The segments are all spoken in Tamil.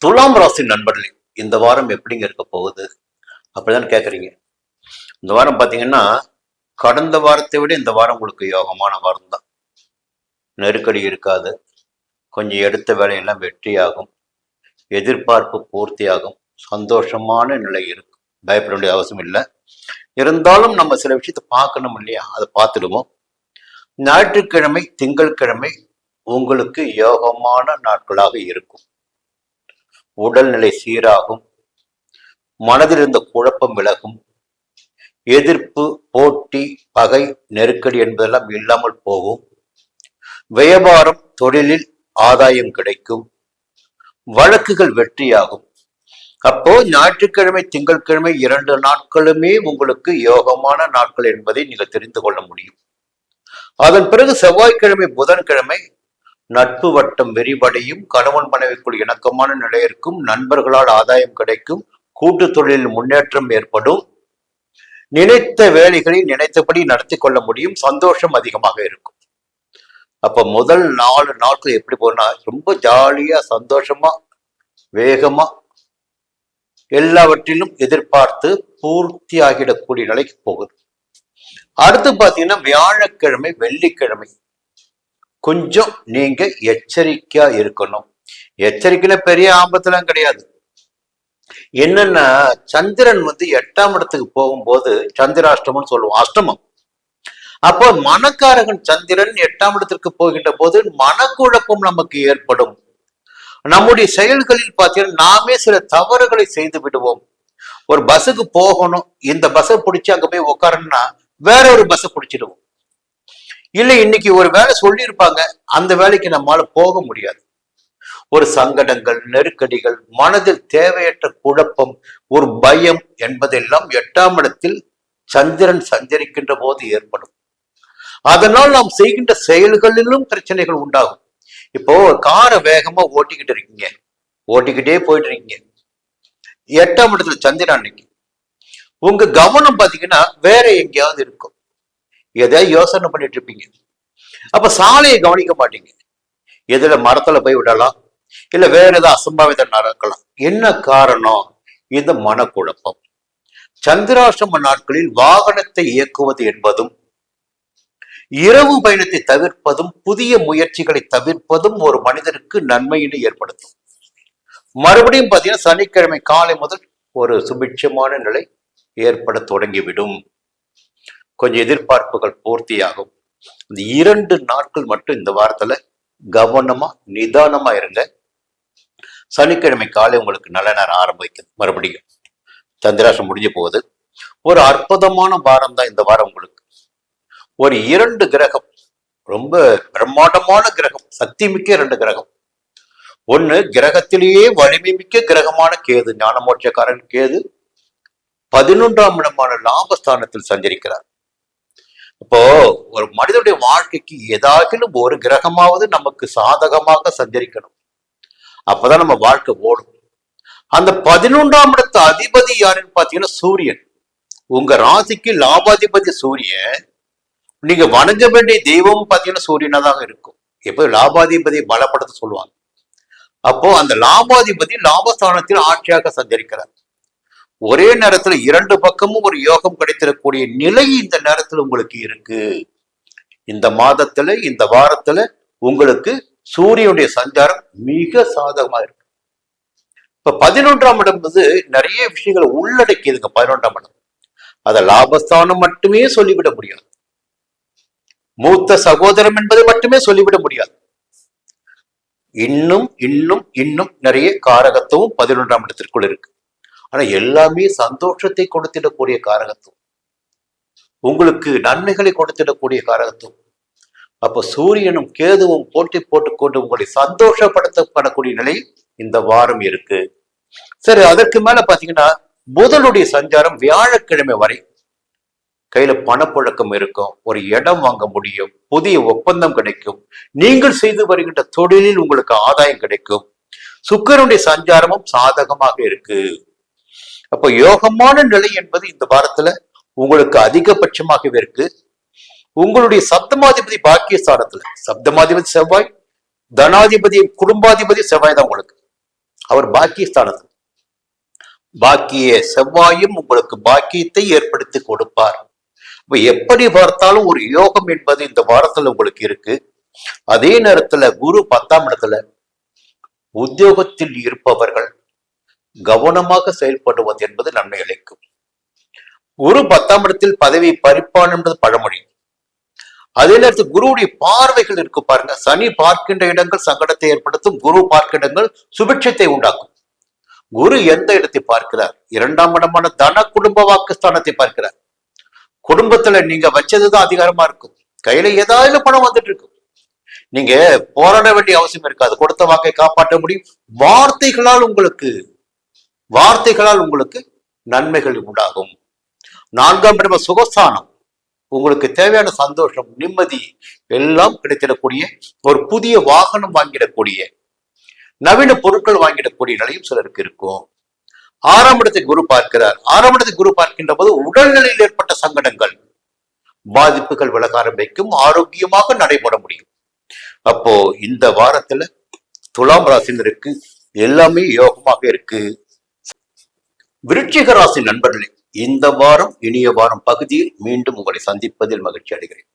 துலாம் ராசி நண்பர்களே, இந்த வாரம் எப்படிங்க இருக்க போகுது அப்படிதான் கேக்குறீங்க. இந்த வாரம் பாத்தீங்கன்னா கடந்த வாரத்தை விட இந்த வாரம் உங்களுக்கு யோகமான வாரம் தான். நெருக்கடி இருக்காது. கொஞ்சம் எடுத்த வேலையெல்லாம் வெற்றியாகும். எதிர்பார்ப்பு பூர்த்தியாகும். சந்தோஷமான நிலை இருக்கும். பயப்பட வேண்டிய அவசியம் இல்லை. இருந்தாலும் நம்ம சில விஷயத்தை பார்க்கணும் இல்லையா, அதை பார்த்துடுவோம். ஞாயிற்றுக்கிழமை திங்கட்கிழமை உங்களுக்கு யோகமான நாட்களாக இருக்கும். உடல்நிலை சீராகும். மனதில் இருந்த குழப்பம் விலகும். எதிர்ப்பு, போட்டி, பகை, நெருக்கடி என்பதெல்லாம் இல்லாமல் போகும். வியாபாரம், தொழிலில் ஆதாயம் கிடைக்கும். வழக்குகள் வெற்றியாகும். அப்போ ஞாயிற்றுக்கிழமை திங்கட்கிழமை 2 நாட்களுமே உங்களுக்கு யோகமான நாட்கள் என்பதை நீங்கள் தெரிந்து கொள்ள முடியும். அதன் பிறகு செவ்வாய்க்கிழமை புதன்கிழமை நட்பு வட்டம் விரிவடையும். கணவன் மனைவிக்குள் இணக்கமான நிலை இருக்கும். நண்பர்களால் ஆதாயம் கிடைக்கும். கூட்டு தொழிலில் முன்னேற்றம் ஏற்படும். நினைத்த வேலைகளை நினைத்தபடி நடத்தி கொள்ள முடியும். சந்தோஷம் அதிகமாக இருக்கும். அப்ப முதல் 4 நாட்கள் எப்படி போனா ரொம்ப ஜாலியா சந்தோஷமா வேகமா எல்லாவற்றிலும் எதிர்பார்த்து பூர்த்தி ஆகிடக்கூடிய நிலைக்கு போகுது. அடுத்து பாத்தீங்கன்னா வியாழக்கிழமை வெள்ளிக்கிழமை கொஞ்சம் நீங்க எச்சரிக்கையா இருக்கணும். எச்சரிக்கையில பெரிய ஆபத்துலாம் கிடையாது. என்னன்னா சந்திரன் 8ஆம் இடத்துக்கு போகும்போது சந்திராஷ்டமம் சொல்லுவோம், அஷ்டமம். அப்போ மனக்காரகன் சந்திரன் 8ஆம் இடத்திற்கு போகின்ற போது மனக்குழப்பம் நமக்கு ஏற்படும். நம்முடைய செயல்களில் பார்த்தீங்கன்னா நாமே சில தவறுகளை செய்து விடுவோம். ஒரு பஸ்ஸுக்கு போகணும், இந்த பஸ்ஸை பிடிச்சி அங்க போய் உட்காரணும்னா வேற ஒரு பஸ்ஸை பிடிச்சிடுவோம். இல்லை இன்னைக்கு ஒரு வேலை சொல்லியிருப்பாங்க, அந்த வேலைக்கு நம்மளால போக முடியாது. ஒரு சங்கடங்கள், நெருக்கடிகள், மனதில் தேவையற்ற குழப்பம், ஒரு பயம் என்பதெல்லாம் 8ஆம் இடத்தில் சந்திரன் சஞ்சரிக்கின்ற போது ஏற்படும். அதனால் நாம் செய்கின்ற செயல்களிலும் பிரச்சனைகள் உண்டாகும். இப்போ காரை வேகமா ஓட்டிக்கிட்டு இருக்கீங்க, ஓட்டிக்கிட்டே போயிட்டு இருக்கீங்க. 8ஆம் இடத்துல சந்திரன் அன்னைக்கு உங்க கவனம் பாத்தீங்கன்னா வேற எங்கேயாவது இருக்கும். எதையாவது யோசனை பண்ணிட்டு இருப்பீங்க. அப்ப சாலையை கவனிக்க மாட்டீங்க. எதுல மரத்துல போய் விடலாம், இல்ல வேற ஏதாவது அசம்பாவிதம் நடக்கலாம். என்ன காரணம்? இந்த மனக்குழப்பம். சந்திராஷ்டம நாட்களில் வாகனத்தை இயக்குவது என்பதும் இரவு பயணத்தை தவிர்ப்பதும் புதிய முயற்சிகளை தவிர்ப்பதும் ஒரு மனிதருக்கு நன்மையினை ஏற்படுத்தும். மறுபடியும் பாத்தீங்கன்னா சனிக்கிழமை காலை முதல் ஒரு சுபிட்சமான நிலை ஏற்பட தொடங்கிவிடும். கொஞ்சம் எதிர்பார்ப்புகள் பூர்த்தியாகும். இந்த 2 நாட்கள் மட்டும் இந்த வாரத்துல கவனமா நிதானமா இருங்க. சனிக்கிழமை காலை உங்களுக்கு நல்ல நேரம் ஆரம்பிக்குது. மறுபடியும் சந்திராஷ்டம் முடிஞ்சு போகுது. ஒரு அற்புதமான வாரம் தான் இந்த வாரம் உங்களுக்கு. ஒரு 2 கிரகம், ரொம்ப பிரம்மாண்டமான கிரகம், சக்தி மிக்க 2 கிரகம். ஒண்ணு கிரகத்திலேயே வலிமை மிக்க கிரகமான கேது, ஞானமோட்சக்காரன் கேது 11ஆம் இடமான லாபஸ்தானத்தில் சஞ்சரிக்கிறார். இப்போ ஒரு மனிதனுடைய வாழ்க்கைக்கு ஏதாகிலும் ஒரு கிரகமாவது நமக்கு சாதகமாக சஞ்சரிக்கணும். அப்பதான் நம்ம வாழ்க்கை ஓடும். அந்த 11ஆம் இடத்து அதிபதி யாருன்னு பாத்தீங்கன்னா சூரியன். உங்க ராசிக்கு லாபாதிபதி சூரியன். நீங்க வணங்க வேண்டிய தெய்வம் பாத்தீங்கன்னா சூரியனா தான் இருக்கும். எப்போ லாபாதிபதியை பலப்படுத்த சொல்லுவாங்க. அப்போ அந்த லாபாதிபதி லாபஸ்தானத்தில் ஆட்சியாக சஞ்சரிக்கிறார். ஒரே நேரத்துல 2 பக்கமும் ஒரு யோகம் கிடைத்திடக்கூடிய நிலை இந்த நேரத்துல உங்களுக்கு இருக்கு. இந்த மாதத்துல இந்த வாரத்துல உங்களுக்கு சூரியனுடைய சஞ்சாரம் மிக சாதகமா இருக்கு. இப்ப 11ஆம் இடம் நிறைய விஷயங்களை உள்ளடக்கியதுங்க. 11ஆம் இடம் அத லாபஸ்தானம் மட்டுமே சொல்லிவிட முடியாது. மூத்த சகோதரம் என்பதை மட்டுமே சொல்லிவிட முடியாது. இன்னும் இன்னும் இன்னும் நிறைய காரகத்துவம் 11ஆம் இடத்திற்குள் இருக்கு. ஆனா எல்லாமே சந்தோஷத்தை கொடுத்திடக்கூடிய காரகத்துவம், உங்களுக்கு நன்மைகளை கொடுத்திடக்கூடிய காரகத்துவம். அப்ப சூரியனும் கேதுவும் போட்டி போட்டுக்கொண்டு உங்களை சந்தோஷப்படுத்தப்படக்கூடிய நிலை இந்த வாரம் இருக்கு. சரி, அதற்கு மேல பாத்தீங்கன்னா புதனுடைய சஞ்சாரம் வியாழக்கிழமை வரை. கையில பணப்புழக்கம் இருக்கும். ஒரு இடம் வாங்க முடியும். புதிய ஒப்பந்தம் கிடைக்கும். நீங்கள் செய்து வருகின்ற தொழிலில் உங்களுக்கு ஆதாயம் கிடைக்கும். சுக்கிரனுடைய சஞ்சாரமும் சாதகமாக இருக்கு. அப்ப யோகமான நிலை என்பது இந்த வாரத்துல உங்களுக்கு அதிகபட்சமாகவே இருக்கு. உங்களுடைய சப்தமாதிபதி பாக்கியஸ்தானத்துல, சப்தமாதிபதி செவ்வாய், தனாதிபதி குடும்பாதிபதி செவ்வாய் தான் உங்களுக்கு. அவர் பாக்கியஸ்தானத்தில். பாக்கிய செவ்வாயும் உங்களுக்கு பாக்கியத்தை ஏற்படுத்தி கொடுப்பார். இப்ப எப்படி பார்த்தாலும் ஒரு யோகம் என்பது இந்த வாரத்துல உங்களுக்கு இருக்கு. அதே நேரத்துல குரு 10ஆம் இடத்துல, உத்தியோகத்தில் இருப்பவர்கள் கவனமாக செயல்படுவது என்பது நன்மை அளிக்கும். குரு 10ஆம் இடத்தில் பதவி பறிப்பான் என்பது பழமொழி. அதே நேரத்தில் குருவுடைய பார்வைகள் இருக்கு பாருங்க. சனி பார்க்கின்ற இடங்கள் சங்கடத்தை ஏற்படுத்தும், குரு பார்க்கின்ற இடங்கள் சுபிட்சத்தை உண்டாக்கும். குரு எந்த இடத்தை பார்க்கிறார்? 2ஆம் இடமான தன குடும்ப வாக்குஸ்தானத்தை பார்க்கிறார். குடும்பத்துல நீங்க வச்சதுதான் அதிகாரமா இருக்கும். கையில ஏதாவது பணம் வந்துட்டு இருக்கும். நீங்க போராட வேண்டிய அவசியம் இருக்காது. கொடுத்த வாக்கை காப்பாற்ற முடியும். வார்த்தைகளால் உங்களுக்கு நன்மைகள் உண்டாகும். 4ஆம் இடம் சுகஸ்தானம். உங்களுக்கு தேவையான சந்தோஷம், நிம்மதி எல்லாம் கிடைத்திடக்கூடிய, ஒரு புதிய வாகனம் வாங்கிடக்கூடிய, நவீன பொருட்கள் வாங்கிடக்கூடிய நிலையும் சிலருக்கு இருக்கும். 6ஆம் இடத்தை குரு பார்க்கிறார். 6ஆம் இடத்தை குரு பார்க்கின்ற போது உடல்நிலையில் ஏற்பட்ட சங்கடங்கள், பாதிப்புகள் விலக ஆரம்பிக்கும். ஆரோக்கியமாக நடைபெற முடியும். அப்போ இந்த வாரத்துல துலாம் ராசினருக்கு எல்லாமே யோகமாக இருக்கு. விருச்சிக ராசி நண்பர்களே, இந்த வாரம் இனிய வாரம் பகுதியில் மீண்டும் உங்களை சந்திப்பதில் மகிழ்ச்சி அடைகிறேன்.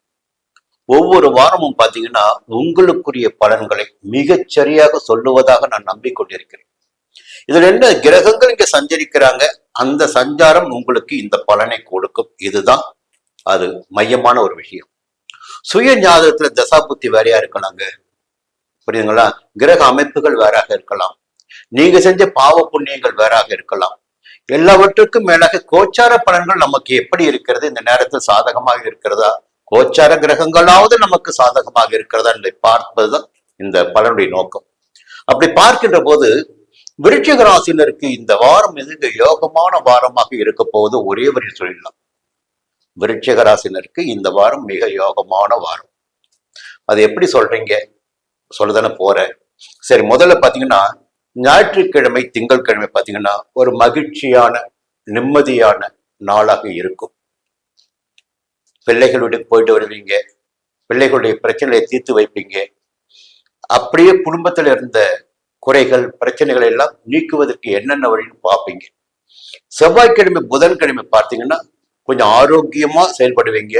ஒவ்வொரு வாரமும் பாத்தீங்கன்னா உங்களுக்குரிய பலன்களை மிகச் சரியாக சொல்லுவதாக நான் நம்பிக்கொண்டிருக்கிறேன். இதுல என்ன கிரகங்கள் இங்க சஞ்சரிக்கிறாங்க, அந்த சஞ்சாரம் உங்களுக்கு இந்த பலனை கொடுக்கும். இதுதான் அது மையமான ஒரு விஷயம். சுய ஞாபகத்துல தசாபுத்தி வேறையா இருக்கலாங்க, புரியுதுங்களா? கிரக அமைப்புகள் வேறாக இருக்கலாம், நீங்க செஞ்ச பாவ புண்ணியங்கள் வேறாக இருக்கலாம். எல்லாவற்றுக்கும் மேலாக கோச்சார பலன்கள் நமக்கு எப்படி இருக்கிறது, இந்த நேரத்தில் சாதகமாக இருக்கிறதா, கோச்சார கிரகங்களாவது நமக்கு சாதகமாக இருக்கிறதா என்பதை பார்ப்பதுதான் இந்த பலனுடைய நோக்கம். அப்படி பார்க்கின்ற போது விருச்சிக ராசினருக்கு இந்த வாரம் மிக யோகமான வாரமாக இருக்க போவது ஒரே வரியில் சொல்லிடலாம். விருச்சிக ராசினருக்கு இந்த வாரம் மிக யோகமான வாரம். அது எப்படி சொல்றீங்க? சொல்லதானே போறேன். சரி, முதல்ல பாத்தீங்கன்னா ஞாயிற்றுக்கிழமை திங்கட்கிழமை பாத்தீங்கன்னா ஒரு மகிழ்ச்சியான நிம்மதியான நாளாக இருக்கும். பிள்ளைகளுடைய போயிட்டு வருவீங்க, பிள்ளைகளுடைய பிரச்சனைகளை தீர்த்து வைப்பீங்க. அப்படியே குடும்பத்தில் இருந்த குறைகள் பிரச்சனைகளை எல்லாம் நீக்குவதற்கு என்னென்ன வழின்னு பார்ப்பீங்க. செவ்வாய்க்கிழமை புதன்கிழமை பார்த்தீங்கன்னா கொஞ்சம் ஆரோக்கியமா செயல்படுவீங்க.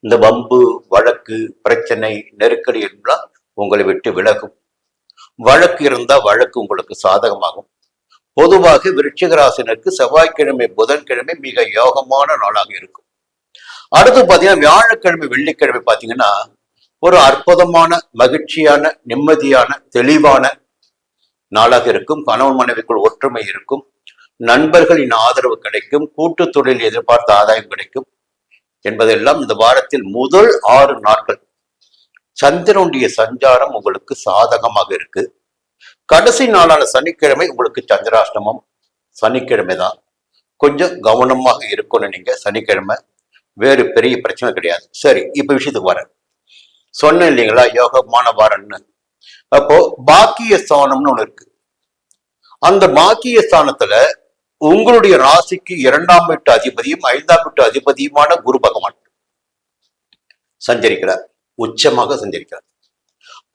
இந்த வம்பு வழக்கு பிரச்சனை நெருக்கடி எல்லாம் உங்களை விட்டு விலகும். வழக்கு இருந்தா வழக்கு உங்களுக்கு சாதகமாகும். பொதுவாக விருச்சிக ராசினருக்கு செவ்வாய்க்கிழமை புதன்கிழமை மிக யோகமான நாளாக இருக்கும். அடுத்து பாத்தீங்கன்னா வியாழக்கிழமை வெள்ளிக்கிழமை பாத்தீங்கன்னா ஒரு அற்புதமான மகிழ்ச்சியான நிம்மதியான தெளிவான நாளாக இருக்கும். கணவன் மனைவிக்குள் ஒற்றுமை இருக்கும், நண்பர்களின் ஆதரவு கிடைக்கும், கூட்டு தொழில் எதிர்பார்த்த ஆதாயம் கிடைக்கும் என்பதெல்லாம் இந்த வாரத்தில் முதல் 6 நாட்கள் சந்திரனுடைய சஞ்சாரம் உங்களுக்கு சாதகமாக இருக்கு. கடைசி நாளான சனிக்கிழமை உங்களுக்கு சந்திராஷ்டமம். சனிக்கிழமை தான் கொஞ்சம் கவனமாக இருக்கணும் நீங்க. சனிக்கிழமை வேறு பெரிய பிரச்சனை கிடையாது. சரி, இப்ப விஷயத்துக்கு வரேன். சொன்னேன் இல்லைங்களா யோகமான வாரம்னு. அப்போ பாக்கிய ஸ்தானம்னு ஒண்ணு இருக்கு. அந்த பாக்கிய ஸ்தானத்துல உங்களுடைய ராசிக்கு 2ஆம் வீட்டு அதிபதியும் 5ஆம் வீட்டு அதிபதியுமான குரு பகவான் சஞ்சரிக்கிறார், உச்சமாக சஞ்சரிக்கிறார்.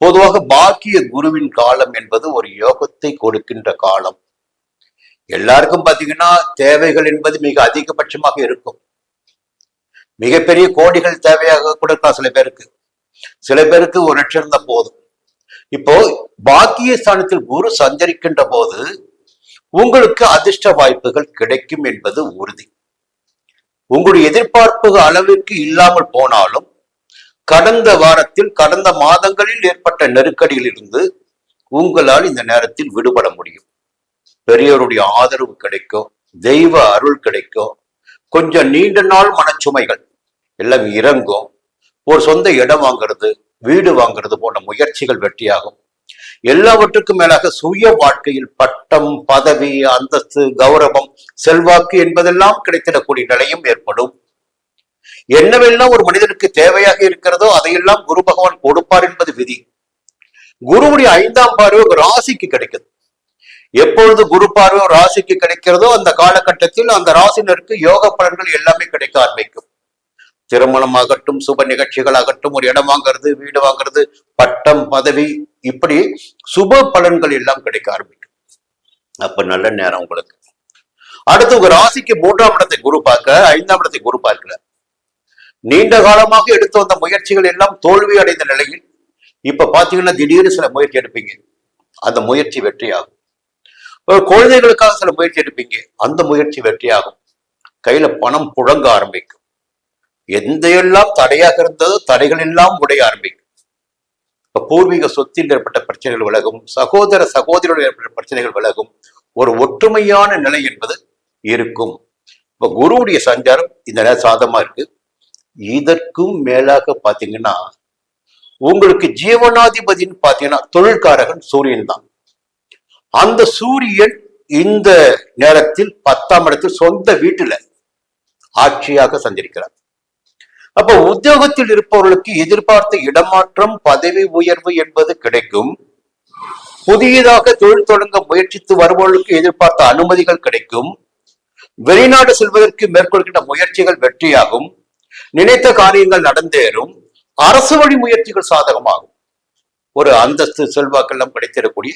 பொதுவாக பாக்கிய குருவின் காலம் என்பது ஒரு யோகத்தை கொடுக்கின்ற காலம். எல்லாருக்கும் பாத்தீங்கன்னா தேவைகள் என்பது மிக அதிகபட்சமாக இருக்கும். மிகப்பெரிய கோடிகள் தேவையாக கொடுக்கலாம் சில பேருக்கு. சில பேருக்கு 1 லட்சம் இருந்தா போதும். இப்போ பாக்கிய ஸ்தானத்தில் குரு சஞ்சரிக்கின்ற போது உங்களுக்கு அதிர்ஷ்ட வாய்ப்புகள் கிடைக்கும் என்பது உறுதி. உங்களுடைய எதிர்பார்ப்பு அளவிற்கு இல்லாமல் போனாலும் கடந்த வாரத்தில் கடந்த மாதங்களில் ஏற்பட்ட நெருக்கடியில் இருந்து உங்களால் இந்த நேரத்தில் விடுபட முடியும். பெரியவருடைய ஆதரவு கிடைக்கும், தெய்வ அருள் கிடைக்கும், கொஞ்சம் நீண்ட நாள் மனச்சுமைகள் எல்லாம் இறங்கும். ஒரு சொந்த இடம் வாங்கிறது, வீடு வாங்கிறது போன்ற முயற்சிகள் வெற்றியாகும். எல்லாவற்றுக்கும் மேலாக சுய வாழ்க்கையில் பட்டம் பதவி அந்தஸ்து கௌரவம் செல்வாக்கு என்பதெல்லாம் கிடைத்திடக்கூடிய நிலையும் ஏற்படும். என்னவெல்லாம் ஒரு மனிதனுக்கு தேவையாக இருக்கிறதோ அதையெல்லாம் குரு பகவான் கொடுப்பார் என்பது விதி. குருவுடைய 5ஆம் பார்வை ஒரு ராசிக்கு கிடைக்குது. எப்பொழுது குரு பார்வை ராசிக்கு கிடைக்கிறதோ அந்த காலகட்டத்தில் அந்த ராசினருக்கு யோக பலன்கள் எல்லாமே கிடைக்க ஆரம்பிக்கும். திருமணமாகட்டும், சுப நிகழ்ச்சிகளாகட்டும், ஒரு இடம் வாங்கிறது, வீடு வாங்கிறது, பட்டம் பதவி, இப்படி சுப பலன்கள் எல்லாம் கிடைக்க ஆரம்பிக்கும். அப்ப நல்ல நேரம் உங்களுக்கு. அடுத்து உங்க ராசிக்கு 3ஆம் இடத்தை குரு பார்க்க, 5ஆம் இடத்தை குரு பார்க்கிறார். நீண்ட காலமாக எடுத்து வந்த முயற்சிகள் எல்லாம் தோல்வி அடைந்த நிலையில் இப்ப பாத்தீங்கன்னா திடீர்னு சில முயற்சி எடுப்பீங்க, அந்த முயற்சி வெற்றியாகும். ஒரு குழந்தைகளுக்காக சில முயற்சி எடுப்பீங்க, அந்த முயற்சி வெற்றியாகும். கையில பணம் புழங்க ஆரம்பிக்கும். எந்த எல்லாம் தடையாக இருந்ததோ தடைகள் எல்லாம் உடைய ஆரம்பிக்கும். இப்ப பூர்வீக சொத்தில் ஏற்பட்ட பிரச்சனைகள் விலகும், சகோதர சகோதரியோடு ஏற்பட்ட பிரச்சனைகள் விலகும், ஒரு ஒற்றுமையான நிலை என்பது இருக்கும். இப்ப குருவுடைய சஞ்சாரம் இந்த நேரம் சாதமா இருக்கு. இதற்கும் மேலாக பாத்தீங்கன்னா உங்களுக்கு ஜீவனாதிபதினு பாத்தீங்கன்னா தொழில்காரகன் சூரியன் தான். அந்த சூரியன் இந்த நேரத்தில் 10ஆம் இடத்தில் சொந்த வீட்டுல ஆட்சியாக சஞ்சரிக்கிறார். அப்ப உத்தியோகத்தில் இருப்பவர்களுக்கு எதிர்பார்த்த இடமாற்றம், பதவி உயர்வு என்பது கிடைக்கும். புதியதாக தொழில் தொடங்க முயற்சித்து வருபவர்களுக்கு எதிர்பார்த்த அனுமதிகள் கிடைக்கும். வெளிநாடு செல்வதற்கு மேற்கொள்கின்ற முயற்சிகள் வெற்றியாகும். நினைத்த காரியங்கள் நடந்தேறும். அரசு வழி முயற்சிகள் சாதகமாகும். ஒரு அந்தஸ்து செல்வாக்கெல்லாம் கிடைத்திடக்கூடிய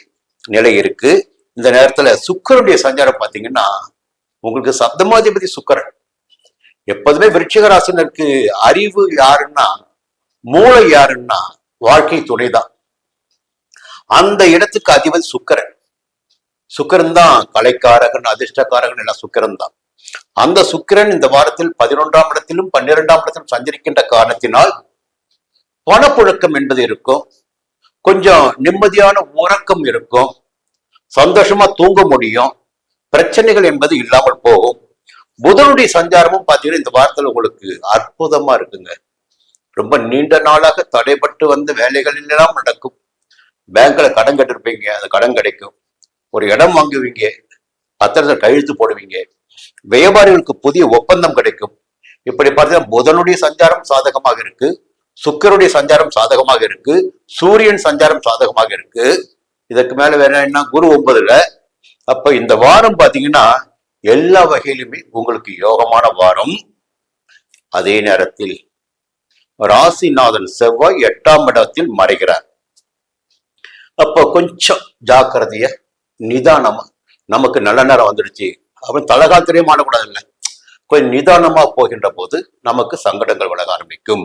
நிலை இருக்கு. இந்த நேரத்துல சுக்கிரனுடைய சஞ்சாரம் பாத்தீங்கன்னா உங்களுக்கு சப்தமாதிபதி சுக்கிரன். எப்போதுமே விருச்சிக ராசினருக்கு அறிவு யாருன்னா, மூளை யாருன்னா வாழ்க்கை துணைதான். அந்த இடத்துக்கு அதிபதி சுக்கிரன். சுக்கிரன் தான் கலைக்காரகன், அதிர்ஷ்டக்காரகன் எல்லாம் சுக்கிரன் தான். அந்த சுக்கிரன் இந்த வாரத்தில் 11ஆம் இடத்திலும் 12ஆம் இடத்திலும் சஞ்சரிக்கின்ற காரணத்தினால் பணப்புழக்கம் என்பது இருக்கும். கொஞ்சம் நிம்மதியான உறக்கம் இருக்கும். சந்தோஷமா தூங்க முடியும். பிரச்சனைகள் என்பது இல்லாமல் போகும். புதனுடைய சஞ்சாரமும் பார்த்தீங்கன்னா இந்த வாரத்தில் உங்களுக்கு அற்புதமா இருக்குங்க. ரொம்ப நீண்ட நாளாக தடைப்பட்டு வந்த வேலைகள் எல்லாம் நடக்கும். பேங்க்ல கடன் கட்டிருப்பீங்க, அந்த கடன் கிடைக்கும். ஒரு இடம் வாங்குவீங்க, பத்திரத்தை கையெழுத்து போடுவீங்க. வியாபாரிகளுக்கு புதிய ஒப்பந்தம் கிடைக்கும். இப்படி பார்த்தீங்கன்னா புதனுடைய சஞ்சாரம் சாதகமாக இருக்கு, சுக்கிரனுடைய சஞ்சாரம் சாதகமாக இருக்கு, சூரியன் சஞ்சாரம் சாதகமாக இருக்கு. இதற்கு மேல வேற என்ன, குரு 9ல. அப்ப இந்த வாரம் பாத்தீங்கன்னா எல்லா வகையிலுமே உங்களுக்கு யோகமான வாரம். அதே நேரத்தில் ராசிநாதன் செவ்வாய் 8ஆம் இடத்தில் மறைகிறார். அப்ப கொஞ்சம் ஜாக்கிரதைய, நிதானமா, நமக்கு நல்ல நேரம் வந்துடுச்சு அவன் தலகாத்திரையும் ஆடக்கூடாது இல்லை, கொஞ்சம் நிதானமா போகின்ற போது நமக்கு சங்கடங்கள் விலக ஆரம்பிக்கும்.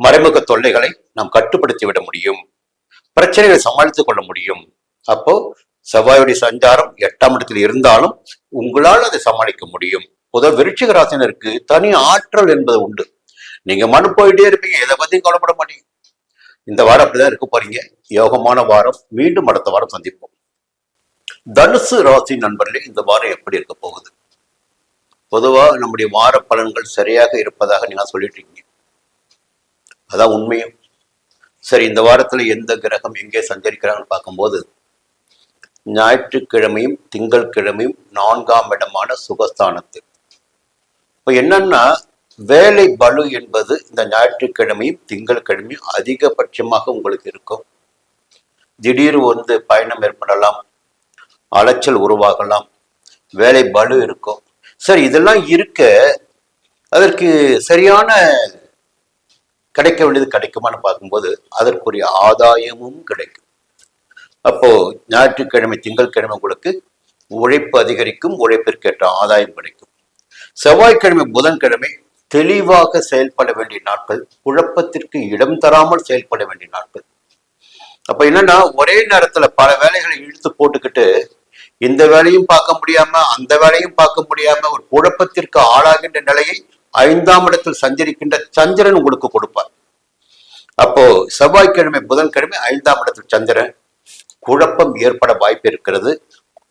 மறைமுக தொல்லைகளை நாம் கட்டுப்படுத்தி விட முடியும். பிரச்சனைகளை சமாளித்துக் கொள்ள முடியும். அப்போ செவ்வாயுடைய சஞ்சாரம் 8ஆம் இடத்தில் இருந்தாலும் உங்களால் அதை சமாளிக்க முடியும். பொதுவாக விருச்சிக ராசினருக்கு தனி ஆற்றல் என்பது உண்டு. நீங்க மனு போயிட்டே இருப்பீங்க, எதை பத்தியும் கவலைப்பட மாட்டீங்க. இந்த வாரம் அப்படிதான் இருக்க போறீங்க. யோகமான வாரம். மீண்டும் அடுத்த வாரம் சந்திப்போம். தனுசு ராசி நண்பர்களே, இந்த வாரம் எப்படி இருக்க போகுது? பொதுவா நம்முடைய வார பலன்கள் சரியாக இருப்பதாக நீங்க சொல்லிட்டு இருக்கீங்க. அதான் உண்மையும். சரி, இந்த வாரத்துல எந்த கிரகம் எங்கே சஞ்சரிக்கிறாங்கன்னு பார்க்கும்போது ஞாயிற்றுக்கிழமையும் திங்கட்கிழமையும் 4ஆம் இடமான சுகஸ்தானத்தில். இப்ப என்னன்னா வேலை பளு என்பது இந்த ஞாயிற்றுக்கிழமையும் திங்கட்கிழமையும் அதிகபட்சமாக உங்களுக்கு இருக்கும். திடீர் பயணம் ஏற்படலாம், அலைச்சல் உருவாகலாம், வேலை பளு இருக்கும். சரி, இதெல்லாம் இருக்க அதற்கு சரியான கிடைக்க வேண்டியது கிடைக்குமான்னு பார்க்கும்போது அதற்குரிய ஆதாயமும் கிடைக்கும். அப்போ ஞாயிற்றுக்கிழமை திங்கட்கிழமை உங்களுக்கு உழைப்பு அதிகரிக்கும், உழைப்பிற்கேற்ற ஆதாயம் கிடைக்கும். செவ்வாய்க்கிழமை புதன்கிழமை தெளிவாக செயல்பட வேண்டிய நாட்கள், குழப்பத்திற்கு இடம் தராமல் செயல்பட வேண்டிய நாட்கள். அப்ப என்னன்னா ஒரே நேரத்துல பல வேலைகளை இழுத்து போட்டுக்கிட்டு இந்த வேலையும் பார்க்க முடியாம அந்த வேலையும் பார்க்க முடியாம ஒரு குழப்பத்திற்கு ஆளாகின்ற நிலையை 5ஆம் இடத்தில் சஞ்சரிக்கின்ற சந்திரன் உங்களுக்கு கொடுப்பார். அப்போ செவ்வாய்க்கிழமை புதன்கிழமை 5ஆம் இடத்தில் சந்திரன், குழப்பம் ஏற்பட வாய்ப்பு இருக்கிறது.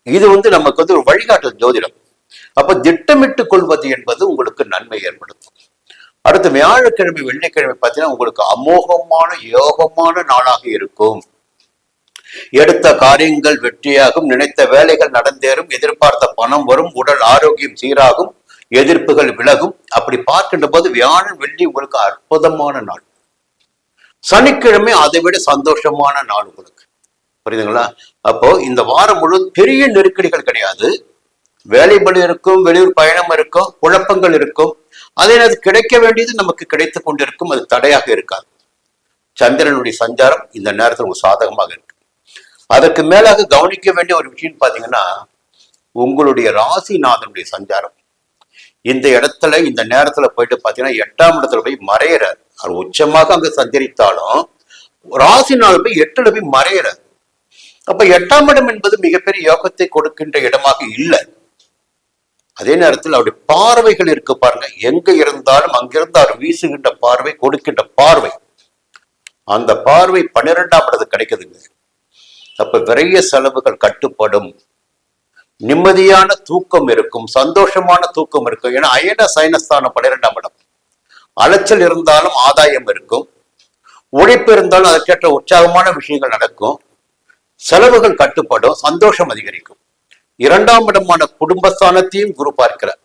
இது நமக்கு ஒரு வழிகாட்டல் ஜோதிடம். அப்ப திட்டமிட்டுக் கொள்வது என்பது உங்களுக்கு நன்மை ஏற்படுத்தும். அடுத்து வியாழக்கிழமை வெள்ளிக்கிழமை பார்த்தீங்கன்னா உங்களுக்கு அமோகமான யோகமான நாளாக இருக்கும். எடுத்த காரியங்கள் வெற்றியாகும், நினைத்த வேலைகள் நடந்தேறும், எதிர்பார்த்த பணம் வரும், உடல் ஆரோக்கியம் சீராகும், எதிர்ப்புகள் விலகும். அப்படி பார்க்கின்ற போது வியாழன் வெள்ளி உங்களுக்கு அற்புதமான நாள். சனிக்கிழமை அதை விட சந்தோஷமான நாள் உங்களுக்கு. புரியுதுங்களா? அப்போ இந்த வாரம் முழுவதும் பெரிய நெருக்கடிகள் கிடையாது. வேலைபளு இருக்கும், வெளியூர் பயணம் இருக்கும், குழப்பங்கள் இருக்கும். அதே நேரத்தில் கிடைக்க வேண்டியது நமக்கு கிடைத்துக் கொண்டிருக்கும், அது தடையாக இருக்காது. சந்திரனுடைய சஞ்சாரம் இந்த நேரத்தில் சாதகமாக இருக்கு. அதற்கு மேலாக கவனிக்க வேண்டிய ஒரு விஷயம் பாத்தீங்கன்னா, உங்களுடைய ராசிநாதனுடைய சஞ்சாரம் இந்த இடத்துல இந்த நேரத்துல போயிட்டு பாத்தீங்கன்னா 8ஆம் இடத்துல போய் மறையிறார். அவர் உச்சமாக அங்க சஞ்சரித்தாலும் ராசிநாதன் போய் 8ல போய் மறையிறார். அப்ப 8ஆம் இடம் என்பது மிகப்பெரிய யோகத்தை கொடுக்கின்ற இடமாக இல்லை. அதே நேரத்தில் அவருடைய பார்வைகள் இருக்கு பாருங்க, எங்க இருந்தாலும் அங்கிருந்து அவர் வீசுகின்ற பார்வை, கொடுக்கின்ற பார்வை, அந்த பார்வை 12ஆம் இடத்துக்கு கிடைக்குதுங்க. அப்ப விரைய செலவுகள் கட்டுப்படும், நிம்மதியான தூக்கம் இருக்கும், சந்தோஷமான தூக்கம் இருக்கும். ஏன்னா அயன சைனஸ்தானம் 12ஆம் இடம். அலைச்சல் இருந்தாலும் ஆதாயம் இருக்கும், உழைப்பு இருந்தாலும் அதற்கேற்ற உற்சாகமான விஷயங்கள் நடக்கும், செலவுகள் கட்டுப்படும், சந்தோஷம் அதிகரிக்கும். 2ஆம் இடமான குடும்பஸ்தானத்தையும் குரு பார்க்கிறார்,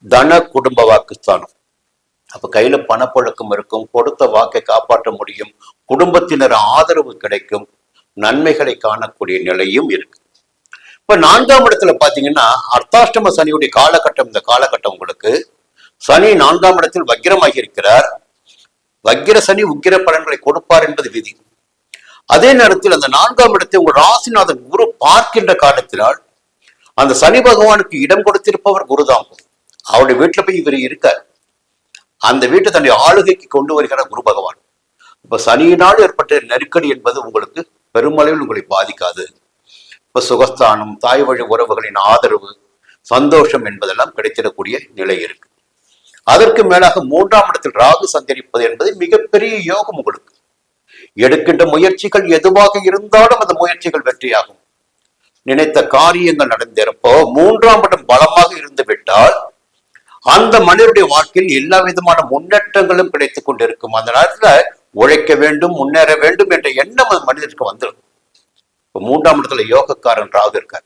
தன குடும்ப வாக்குஸ்தானம். அப்ப கையில பணப்பழக்கம் இருக்கும், கொடுத்த வாக்கை காப்பாற்ற முடியும், குடும்பத்தினர் ஆதரவு கிடைக்கும், நன்மைகளை காணக்கூடிய நிலையும் இருக்கு. இப்ப 4ஆம் இடத்துல பாத்தீங்கன்னா அர்த்தாஷ்டம சனியுடைய காலகட்டம். இந்த காலகட்டம் உங்களுக்கு சனி 4ஆம் இடத்தில் வக்கிரமாகி இருக்கிறார். வக்கிர சனி உக்கிர பலன்களை கொடுப்பார் என்பது விதி. அதே நேரத்தில் அந்த 4ஆம் இடத்தை உங்கள் ராசிநாதன் குரு பார்க்கின்ற காரணத்தினால் அந்த சனி பகவானுக்கு இடம் கொடுத்திருப்பவர் குருதான். அவருடைய வீட்டுல போய் இவர் இருக்கார். அந்த வீட்டை தன்னுடைய ஆளுகைக்கு கொண்டு வருகிறார் குரு பகவான். இப்ப சனியினால் ஏற்பட்ட நெருக்கடி என்பது உங்களுக்கு பெருமளவில் உங்களை பாதிக்காது. இப்ப சுகஸ்தானம், தாய் வழி உறவுகளின் ஆதரவு, சந்தோஷம் என்பதெல்லாம் கிடைத்திடக்கூடிய நிலை இருக்கு. அதற்கு மேலாக 3ஆம் இடத்தில் ராகு சஞ்சரிப்பது என்பது மிகப்பெரிய யோகம். உங்களுக்கு எடுக்கின்ற முயற்சிகள் எதுவாக இருந்தாலும் அந்த முயற்சிகள் வெற்றியாகும், நினைத்த காரியங்கள் நடந்திருப்போ 3ஆம் இடம் பலமாக இருந்து விட்டால் அந்த மனிதனுடைய வாழ்க்கையில் எல்லா விதமான முன்னேற்றங்களும் கிடைத்துக் கொண்டிருக்கும். அந்த நேரத்துல உழைக்க வேண்டும், முன்னேற வேண்டும் என்ற எண்ணம் அந்த மனிதனுக்கு வந்துடும். இப்ப 3ஆம் இடத்துல யோகக்காரன் ராகு இருக்கார்.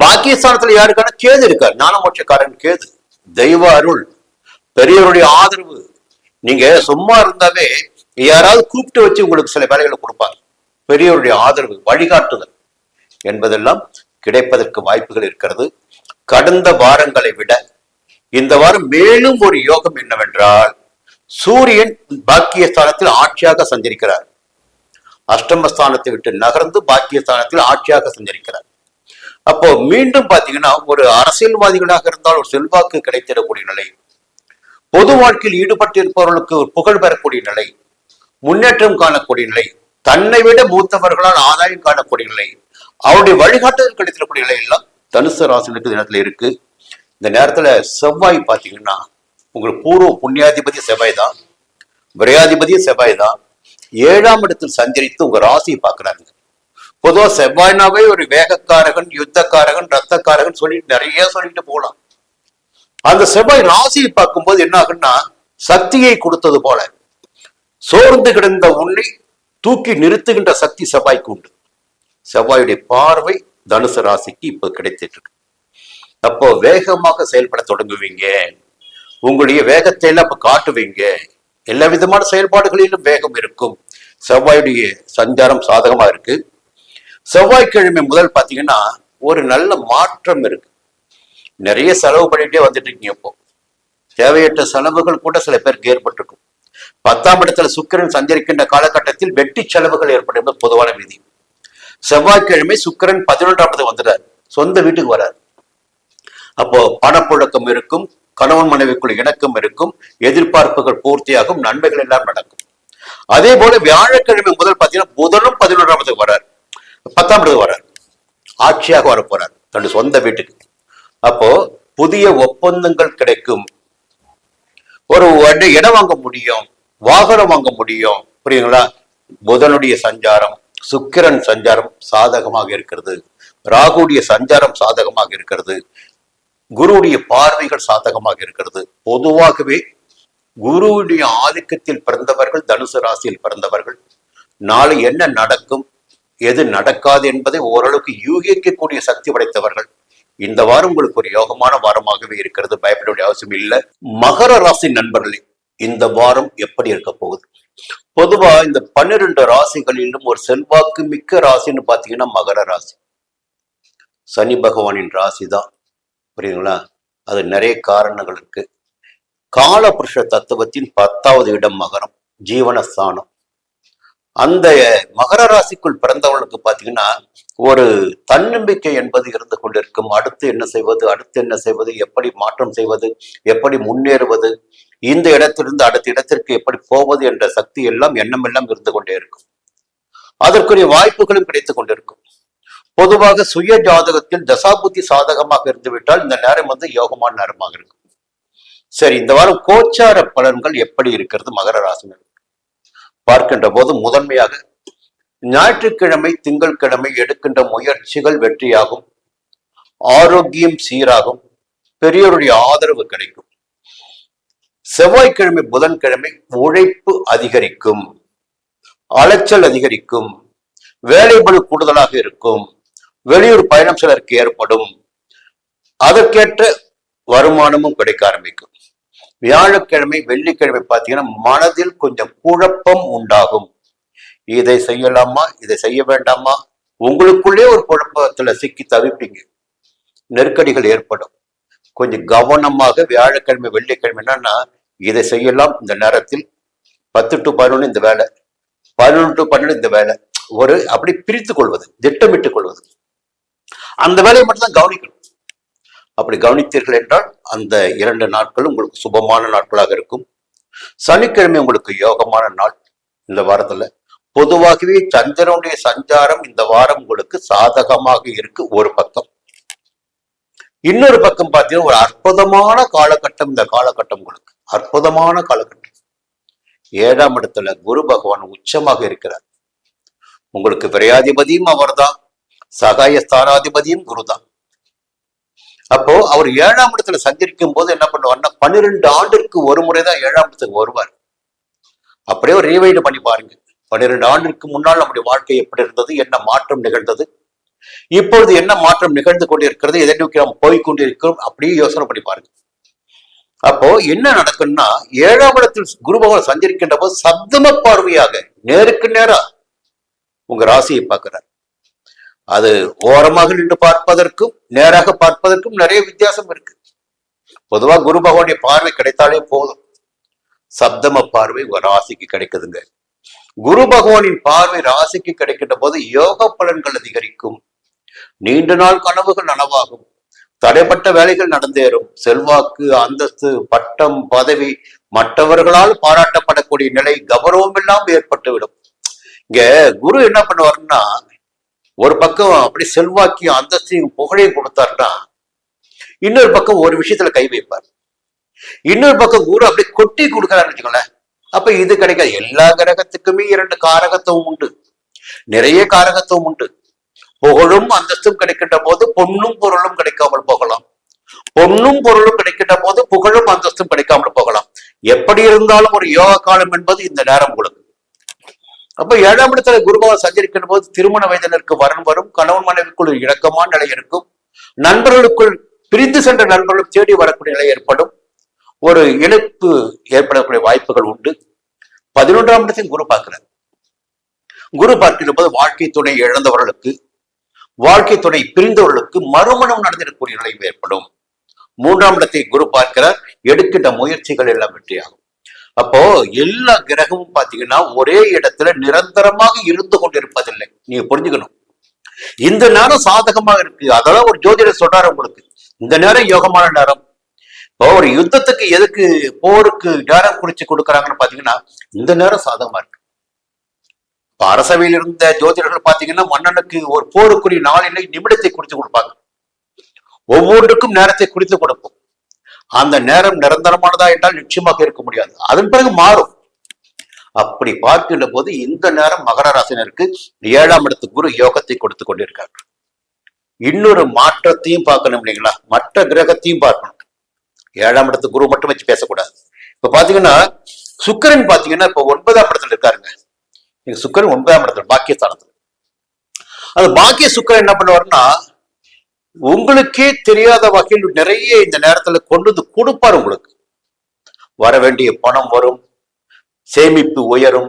பாக்கியஸ்தானத்துல யாருக்கான கேது இருக்கார், ஞானமோட்சக்காரன் கேது. தெய்வ அருள், பெரியவருடைய ஆதரவு. நீங்க சும்மா இருந்தாவே யாராவது கூப்பிட்டு வச்சு உங்களுக்கு சில வேலைகளை கொடுப்பாங்க. பெரியவருடைய ஆதரவு, வழிகாட்டுதல் என்பதெல்லாம் கிடைப்பதற்கு வாய்ப்புகள் இருக்கிறது. கடந்த வாரங்களை விட இந்த வாரம் மேலும் ஒரு யோகம் என்னவென்றால், சூரியன் பாக்கியஸ்தானத்தில் ஆட்சியாக சஞ்சரிக்கிறார். அஷ்டமஸ்தானத்தை விட்டு நகர்ந்து பாக்கியஸ்தானத்தில் ஆட்சியாக சஞ்சரிக்கிறார். அப்போ மீண்டும் பாத்தீங்கன்னா ஒரு அரசியல்வாதிகளாக இருந்தால் ஒரு செல்வாக்கு கிடைத்திடக்கூடிய நிலை, பொது வாழ்க்கையில் ஈடுபட்டிருப்பவர்களுக்கு ஒரு புகழ் பெறக்கூடிய நிலை, முன்னேற்றம் காணக்கூடிய நிலை, தன்னை விட மூத்தவர்களால் ஆதாயம் காணக்கூடிய நிலை, அவருடைய வழிகாட்டுதல் கிடைத்திடக்கூடிய நிலை எல்லாம் தனுசு ராசினுக்கு தினத்துல இருக்கு. இந்த நேரத்துல செவ்வாய் பாத்தீங்கன்னா உங்களுக்கு பூர்வ புண்ணியாதிபதி செவ்வாய் தான், விரையாதிபதி செவ்வாய் தான். 7ஆம் இடத்தில் சஞ்சரித்து உங்க ராசியை பாக்குறாங்க. பொதுவா செவ்வாய்னாவே ஒரு வேகக்காரகன், யுத்தக்காரகன், ரத்தக்காரகன் சொல்லிட்டு நிறைய சொல்லிட்டு போகலாம். அந்த செவ்வாய் ராசியை பார்க்கும்போது என்ன ஆகுன்னா, சக்தியை கொடுத்தது போல சோர்ந்து கிடந்த உன்னை தூக்கி நிறுத்துகின்ற சக்தி செவ்வாய்க்கு உண்டு. செவ்வாயுடைய பார்வை தனுசு ராசிக்கு இப்ப கிடைத்திட்டு இருக்கு. அப்போ வேகமாக செயல்பட தொடங்குவீங்க, உங்களுடைய வேகத்தை எல்லாம் இப்ப காட்டுவீங்க, எல்லா விதமான செயல்பாடுகளிலும் வேகம் இருக்கும். செவ்வாயுடைய சஞ்சாரம் சாதகமா இருக்கு. செவ்வாய்க்கிழமை முதல் பாத்தீங்கன்னா ஒரு நல்ல மாற்றம் இருக்கு. நிறைய செலவு பண்ணிட்டே வந்துட்டு இருக்கீங்க. இப்போ தேவையற்ற செலவுகள் கூட சில பேருக்கு ஏற்பட்டிருக்கும். 10ஆம் இடத்துல சுக்கிரன் சஞ்சரிக்கின்ற காலகட்டத்தில் வெட்டி செலவுகள் ஏற்படும் பொதுவான விதி. செவ்வாய்க்கிழமை சுக்கிரன் 11ஆம் இடத்துக்கு வந்துடுறார், சொந்த வீட்டுக்கு வர்றார். அப்போ பணப்புழக்கம் இருக்கும், கணவன் மனைவிக்குள் இணக்கம் இருக்கும், எதிர்பார்ப்புகள் பூர்த்தியாகும், நன்மைகள் எல்லாம் நடக்கும். அதே போல வியாழக்கிழமை முதல் பாத்தீங்கன்னா புதனும் 11ஆம் இடத்துக்கு வர்றார், 10ஆம் இடத்துக்கு வர்றார், ஆட்சியாக வர போறார் தன்னுடைய சொந்த வீட்டுக்கு. அப்போ புதிய ஒப்பந்தங்கள் கிடைக்கும், ஒரு இடம் வாங்க முடியும், வாகனம் வாங்க முடியும். புரியுங்களா? புதனுடைய சஞ்சாரம், சுக்கிரன் சஞ்சாரம் சாதகமாக இருக்கிறது, ராகுடைய சஞ்சாரம் சாதகமாக இருக்கிறது, குருவுடைய பார்வைகள் சாதகமாக இருக்கிறது. பொதுவாகவே குருவுடைய ஆதிக்கத்தில் பிறந்தவர்கள், தனுசு ராசியில் பிறந்தவர்கள் நாளை என்ன நடக்கும், எது நடக்காது என்பதை ஓரளவுக்கு யூகிக்கக்கூடிய சக்தி படைத்தவர்கள். இந்த வாரம் உங்களுக்கு ஒரு யோகமான வாரமாகவே இருக்கிறது, பயப்பட வேண்டிய அவசியம் இல்லை. மகர ராசி நண்பர்களே, இந்த வாரம் எப்படி இருக்க போகுது? பொதுவா இந்த 12 ராசிகளிலும் ஒரு செல்வாக்கு மிக்க ராசின்னு பாத்தீங்கன்னா மகர ராசி. சனி பகவானின் ராசி தான். புரியுதுங்களா? அது நிறைய காரணங்கள் இருக்கு. காலபுருஷ தத்துவத்தின் 10வது இடம் மகரம், ஜீவனஸ்தானம். அந்த மகர ராசிக்குள் பிறந்தவர்களுக்கு பாத்தீங்கன்னா ஒரு தன்னம்பிக்கை என்பது இருந்து கொண்டிருக்கும். அடுத்து என்ன செய்வது, அடுத்து என்ன செய்வது, எப்படி மாற்றம் செய்வது, எப்படி முன்னேறுவது, இந்த இடத்திலிருந்து அடுத்த இடத்திற்கு எப்படி போவது என்ற சக்தி எல்லாம் எண்ணம் எல்லாம் இருந்து கொண்டே இருக்கும். அதற்குரிய வாய்ப்புகளும் கிடைத்துக் கொண்டிருக்கும். பொதுவாக சுய ஜாதகத்தில் தசாபுத்தி சாதகமாக இருந்துவிட்டால் இந்த நேரம் யோகமான நேரமாக இருக்கும். சரி, இந்த வாரம் கோச்சார பலன்கள் எப்படி இருக்கிறது மகர ராசினர் பார்க்கின்ற போது, முதன்மையாக ஞாயிற்றுக்கிழமை திங்கட்கிழமை எடுக்கின்ற முயற்சிகள் வெற்றியாகும், ஆரோக்கியம் சீராகும், பெரியோருடைய ஆதரவு கிடைக்கும். செவ்வாய்க்கிழமை புதன்கிழமை உழைப்பு அதிகரிக்கும், அலைச்சல் அதிகரிக்கும், வேலைபளு கூடுதலாக இருக்கும், வெளியூர் பயணம் சிலருக்கு ஏற்படும், அதற்கேற்ற வருமானமும் கிடைக்க ஆரம்பிக்கும். வியாழக்கிழமை வெள்ளிக்கிழமை பார்த்தீங்கன்னா மனதில் கொஞ்சம் குழப்பம் உண்டாகும். இதை செய்யலாமா, இதை செய்ய வேண்டாமா, உங்களுக்குள்ளே ஒரு குழப்பத்துல சிக்கி தவிப்பீங்க, நெருக்கடிகள் ஏற்படும். கொஞ்சம் கவனமாக வியாழக்கிழமை வெள்ளிக்கிழமை என்னன்னா, இதை செய்யலாம் இந்த நேரத்தில், 10 to 11 இந்த வேலை, 11 to 12 இந்த வேலை, ஒரு அப்படி பிரித்துக் கொள்வது, திட்டமிட்டுக் கொள்வது, அந்த வேலையை மட்டும்தான் கவனிக்கணும். அப்படி கவனித்தீர்கள் என்றால் அந்த 2 நாட்களும் உங்களுக்கு சுபமான நாட்களாக இருக்கும். சனிக்கிழமை உங்களுக்கு யோகமான நாள். இந்த வாரத்துல பொதுவாகவே சந்திரனுடைய சஞ்சாரம் இந்த வாரம் உங்களுக்கு சாதகமாக இருக்கு ஒரு பக்கம். இன்னொரு பக்கம் பார்த்தீங்கன்னா ஒரு அற்புதமான காலகட்டம். இந்த காலகட்டம் உங்களுக்கு அற்புதமான காலகட்டம். 7ஆம் இடத்துல குரு பகவான் உச்சமாக இருக்கிறார். உங்களுக்கு விரையாதிபதியும் அவர்தான், சகாய ஸ்தானாதிபதியும் குருதான். அப்போ அவர் 7ஆம் இடத்துல சஞ்சரிக்கும் போது என்ன பண்ணுவார்னா 12 ஆண்டிற்கு ஒரு முறைதான் 7ஆம் இடத்துக்கு வருவார். அப்படியே ஒரு ரீவைண்ட் பண்ணி பாருங்க. 12 ஆண்டிற்கு முன்னால் நம்முடைய வாழ்க்கை எப்படி இருந்தது, என்ன மாற்றம் நிகழ்ந்தது, இப்பொழுது என்ன மாற்றம் நிகழ்ந்து கொண்டிருக்கிறது, எதை நோக்கி நாம் போய்கொண்டிருக்கிறோம், அப்படியே யோசனை பண்ணி பாருங்க. அப்போ என்ன நடக்கும்னா 7ஆம் இடத்தில் குரு பகவான் சஞ்சரிக்கின்ற போது சப்தம பார்வையாக நேருக்கு நேரா உங்க ராசியை பார்க்கிறார். அது ஓரமாக நின்று பார்ப்பதற்கும் நேராக பார்ப்பதற்கும் நிறைய வித்தியாசம் இருக்கு. பொதுவாக குரு பகவானுடைய பார்வை கிடைத்தாலே போதும். சப்தம பார்வை உங்க ராசிக்கு கிடைக்குதுங்க. குரு பகவானின் பார்வை ராசிக்கு கிடைக்கின்ற போது யோக பலன்கள் அதிகரிக்கும், நீண்ட நாள் கனவுகள் நனவாகும், தடைப்பட்ட வேலைகள் நடந்தேறும், செல்வாக்கு அந்தஸ்து பட்டம் பதவி மற்றவர்களால் பாராட்டப்படக்கூடிய நிலை கௌரவம் எல்லாம் ஏற்பட்டுவிடும். இங்க குரு என்ன பண்ணுவாருன்னா ஒரு பக்கம் அப்படி செல்வாக்கியும் அந்தஸ்தையும் புகழையும் கொடுத்தாருன்னா இன்னொரு பக்கம் ஒரு விஷயத்துல கை வைப்பார். இன்னொரு பக்கம் குரு அப்படி கொட்டி கொடுக்கிறாருன்னு வச்சுக்கோங்களேன். அப்ப இது கிடைக்காது. எல்லா கிரகத்துக்குமே 2 காரகத்துவம் உண்டு, நிறைய காரகத்துவம் உண்டு. புகழும் அந்தஸ்தும் கிடைக்கின்ற போது பொன்னும் பொருளும் கிடைக்காமல் போகலாம், பொன்னும் பொருளும் கிடைக்கின்ற போது புகழும் அந்தஸ்தும் கிடைக்காமல் போகலாம். எப்படி இருந்தாலும் ஒரு யோக காலம் என்பது இந்த நேரம் உங்களுக்கு. அப்ப 7ஆம் இடத்துல குருபகவான் சஞ்சரிக்கின்ற போது திருமண வயதினருக்கு வரன் வரும், கணவன் மனைவிக்குள் இணக்கமான நிலை இருக்கும், நண்பர்களுக்குள் பிரிந்து சென்ற நண்பர்களும் தேடி வரக்கூடிய நிலை ஏற்படும், ஒரு இழப்பு ஏற்படக்கூடிய வாய்ப்புகள் உண்டு. 11ஆம் இடத்தில் குரு பார்க்கிறார். குரு பார்க்கின்ற போது வாழ்க்கை துணை இழந்தவர்களுக்கு, வாழ்க்கை துணை பிரிந்தவர்களுக்கு மறுமணம் நடந்திருக்கக்கூடிய நிலையும் ஏற்படும். 3ஆம் இடத்தை குரு பார்க்கிறார். எடுக்கின்ற முயற்சிகள் எல்லாம் வெற்றியாகும். அப்போ எல்லா கிரகமும் பாத்தீங்கன்னா ஒரே இடத்துல நிரந்தரமாக இருந்து கொண்டிருப்பதில்லை. நீங்க புரிஞ்சுக்கணும். இந்த நேரம் சாதகமாக இருக்கு, அதெல்லாம் ஒரு ஜோதிடர் சொல்றாரு உங்களுக்கு. இந்த நேரம் யோகமான நேரம். இப்போ ஒரு யுத்தத்துக்கு எதுக்கு போருக்கு நேரம் குறிச்சு கொடுக்குறாங்கன்னு பாத்தீங்கன்னா இந்த நேரம் சாதகமா இருக்கு. இப்ப அரசவையில் இருந்த ஜோதிடர்கள் பாத்தீங்கன்னா மன்னனுக்கு ஒரு போருக்குரிய நாளிலை நிமிடத்தை குறித்து கொடுப்பாங்க. ஒவ்வொன்றுக்கும் நேரத்தை குறித்து கொடுப்போம். அந்த நேரம் நிரந்தரமானதா என்றால் நிச்சயமாக இருக்க முடியாது, அதன் பிறகு மாறும். அப்படி பார்க்கின்ற போது இந்த நேரம் மகர ராசினருக்கு 7ஆம் இடத்து குரு யோகத்தை கொடுத்து கொண்டிருக்காரு. இன்னொரு மாற்றத்தையும் பார்க்கணும் இல்லைங்களா, மற்ற கிரகத்தையும் பார்க்கணும். 7ஆம் இடத்து குரு மட்டும் வச்சு பேசக்கூடாது. இப்ப பாத்தீங்கன்னா சுக்கிரன் பாத்தீங்கன்னா இப்ப 9ஆம் இடத்துல இருக்காருங்க. சுக்கிரன் 9ஆம் இடத்துல பாக்கியஸ்தானத்துல. அது பாக்கிய சுக்கிரன் என்ன பண்ணுவாருன்னா உங்களுக்கே தெரியாத வகையில் நிறைய இந்த நேரத்துல கொண்டு வந்து கொடுப்பாரு. உங்களுக்கு வர வேண்டிய பணம் வரும், சேமிப்பு உயரும்,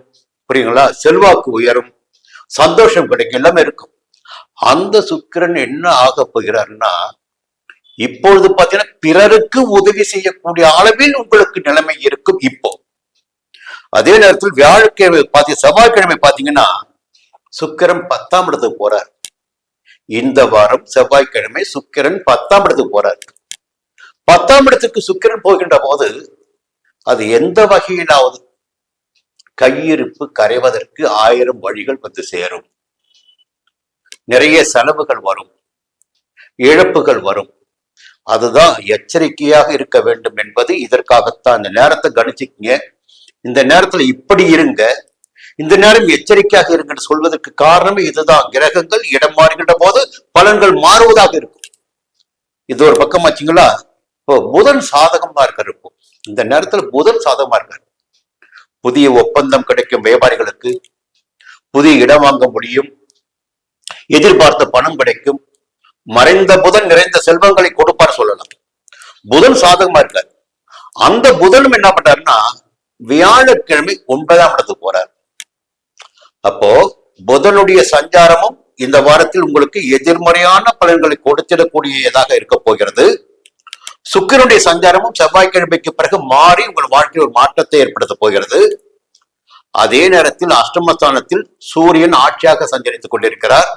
புரியுங்களா, செல்வாக்கு உயரும், சந்தோஷம் கிடைக்கும், எல்லாமே இருக்கும். அந்த சுக்கிரன் என்ன ஆக போகிறாருன்னா இப்பொழுது பாத்தீங்கன்னா பிறருக்கு உதவி செய்யக்கூடிய அளவில் உங்களுக்கு நிலைமை இருக்கும். இப்போ அதே நேரத்தில் வியாழக்கிழமை செவ்வாய்க்கிழமை பாத்தீங்கன்னா சுக்கிரன் 10ஆம் இடத்துக்கு போறார். இந்த வாரம் செவ்வாய்க்கிழமை சுக்கிரன் 10ஆம் இடத்துக்கு போறார். 10ஆம் இடத்துக்கு சுக்கிரன் போகின்ற போது அது எந்த வகையிலாவது கையிருப்பு கரைவதற்கு 1000 வழிகள் வந்து சேரும். நிறைய செலவுகள் வரும், இழப்புகள் வரும். அதுதான் எச்சரிக்கையாக இருக்க வேண்டும் என்பது இதற்காகத்தான். இந்த நேரத்தை கணிச்சுக்கங்க. இந்த நேரத்துல இப்படி இருங்க, இந்த நேரம் எச்சரிக்கையாக இருங்கன்னு சொல்வதற்கு காரணமே இதுதான். கிரகங்கள் இடம் மாறுகின்ற போது பலன்கள் மாறுவதாக இருக்கும். இது ஒரு பக்கம் ஆச்சுங்களா. இப்போ புதன் சாதகமா இருக்காரு. இப்போ இந்த நேரத்துல புதன் சாதகமா இருக்காரு. புதிய ஒப்பந்தம் கிடைக்கும் வியாபாரிகளுக்கு, புதிய இடம் வாங்க முடியும், எதிர்பார்த்த பணம் கிடைக்கும். மறைந்த புதன் நிறைந்த செல்வங்களை கொடுப்பார் சொல்லலாம். புதன் சாதகமா இருக்காரு. அந்த புதனும் என்ன பண்றாருன்னா வியாழக்கிழமை 9ஆம் இடத்துக்கு போறார். அப்போ புதனுடைய சஞ்சாரமும் இந்த வாரத்தில் உங்களுக்கு எதிர்மறையான பலன்களை கொடுத்திடக்கூடியதாக இருக்க போகிறது. சுக்கிரனுடைய சஞ்சாரமும் செவ்வாய்க்கிழமைக்கு பிறகு மாறி உங்கள் வாழ்க்கையில் ஒரு மாற்றத்தை ஏற்படுத்த போகிறது. அதே நேரத்தில் அஷ்டமஸ்தானத்தில் சூரியன் ஆட்சியாக சஞ்சரித்துக் கொண்டிருக்கிறார்.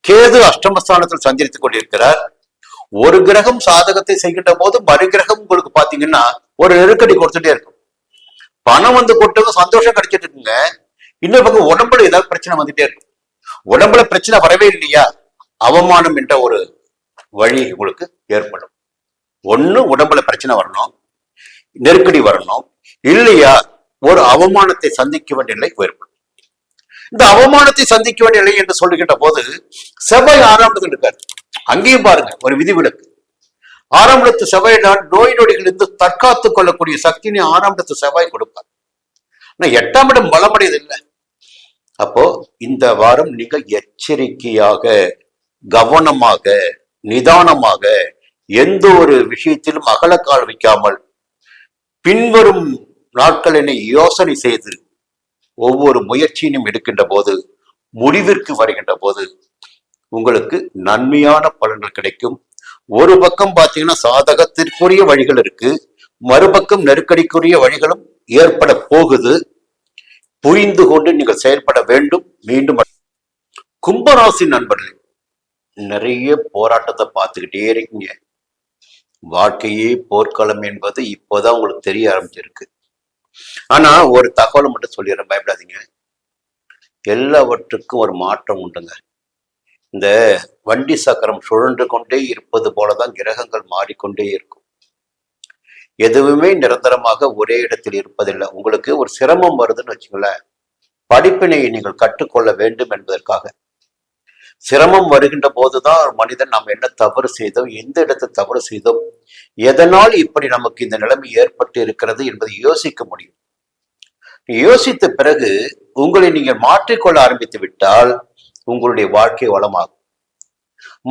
கேது அஷ்டமஸ்தானத்தில் சஞ்சரித்துக் கொண்டிருக்கிறார். ஒரு கிரகம் சாதகத்தை செய்கின்ற போது மறு கிரகம் உங்களுக்கு பாத்தீங்கன்னா ஒரு நெருக்கடி கொடுத்துட்டே இருக்கும். பணம் வந்து கொட்டதும் சந்தோஷம் கிடைச்சிட்டு இருக்குங்க. இன்னொரு பக்கம் உடம்புல ஏதாவது பிரச்சனை வந்துட்டே இருக்கும். உடம்புல பிரச்சனை வரவே இல்லையா, அவமானம் என்ற ஒரு வழி உங்களுக்கு ஏற்படும். ஒண்ணு உடம்புல பிரச்சனை வரணும், நெருக்கடி வரணும், இல்லையா ஒரு அவமானத்தை சந்திக்க வேண்டிய நிலை ஏற்படும். இந்த அவமானத்தை சந்திக்க வேண்டிய நிலை என்று சொல்லுகின்ற போது செவ்வாய் 6ஆம் இடத்தில் இருக்காரு. அங்கேயும் பாருங்க ஒரு விதிவிலக்கு. 6ஆம் இடத்து செவ்வாய் நோய் நொடிகளிலிருந்து தற்காத்துக் கொள்ளக்கூடிய சக்தியை 6ஆம் இடத்து செவ்வாய் கொடுப்பார். ஆனா 8ஆம் இடம் பலமடையது இல்லை. அப்போ இந்த வாரம் நீங்க எச்சரிக்கையாக, கவனமாக, நிதானமாக, எந்த ஒரு விஷயத்திலும் அகலக்கால் வைக்காமல் பின்வரும் நாட்களினை யோசனை செய்து ஒவ்வொரு முயற்சியிலும் எடுக்கின்ற போது, முடிவிற்கு வருகின்ற போது உங்களுக்கு நன்மையான பலன்கள் கிடைக்கும். ஒரு பக்கம் பாத்தீங்கன்னா சாதகத்திற்குரிய வழிகள் இருக்கு, மறுபக்கம் நெருக்கடிக்குரிய வழிகளும் ஏற்பட போகுது. புரிந்து கொண்டு நீங்கள் செயல்பட வேண்டும். மீண்டும் கும்பராசி நண்பர்களே, நிறைய போராட்டத்தை பார்த்துக்கிட்டே இருக்கீங்க. வாழ்க்கையே போர்க்களம் என்பது இப்போதான் உங்களுக்கு தெரிய ஆரம்பிச்சிருக்கு. ஆனா ஒரு தகவலை மட்டும் சொல்லிடுறேன், பயப்படாதீங்க. எல்லாவற்றுக்கும் ஒரு மாற்றம் உண்டுங்க. இந்த வண்டி சக்கரம் சுழன்று கொண்டே இருப்பது போலதான் கிரகங்கள் மாறிக்கொண்டே இருக்கும். எதுவுமே நிரந்தரமாக ஒரே இடத்தில் இருப்பதில்லை. உங்களுக்கு ஒரு சிரமம் வருதுன்னு வச்சுங்களேன், படிப்பினை நீங்கள் கற்றுக்கொள்ள வேண்டும் என்பதற்காக. சிரமம் வருகின்ற போதுதான் ஒரு மனிதன் நாம் என்ன தவறு செய்தோம், எந்த இடத்தை தவறு செய்தோம், எதனால் இப்படி நமக்கு இந்த நிலைமை ஏற்பட்டு இருக்கிறது என்பதை யோசிக்க முடியும். யோசித்த பிறகு உங்களை நீங்கள் மாற்றிக்கொள்ள ஆரம்பித்து விட்டால் உங்களுடைய வாழ்க்கை வளமாகும்.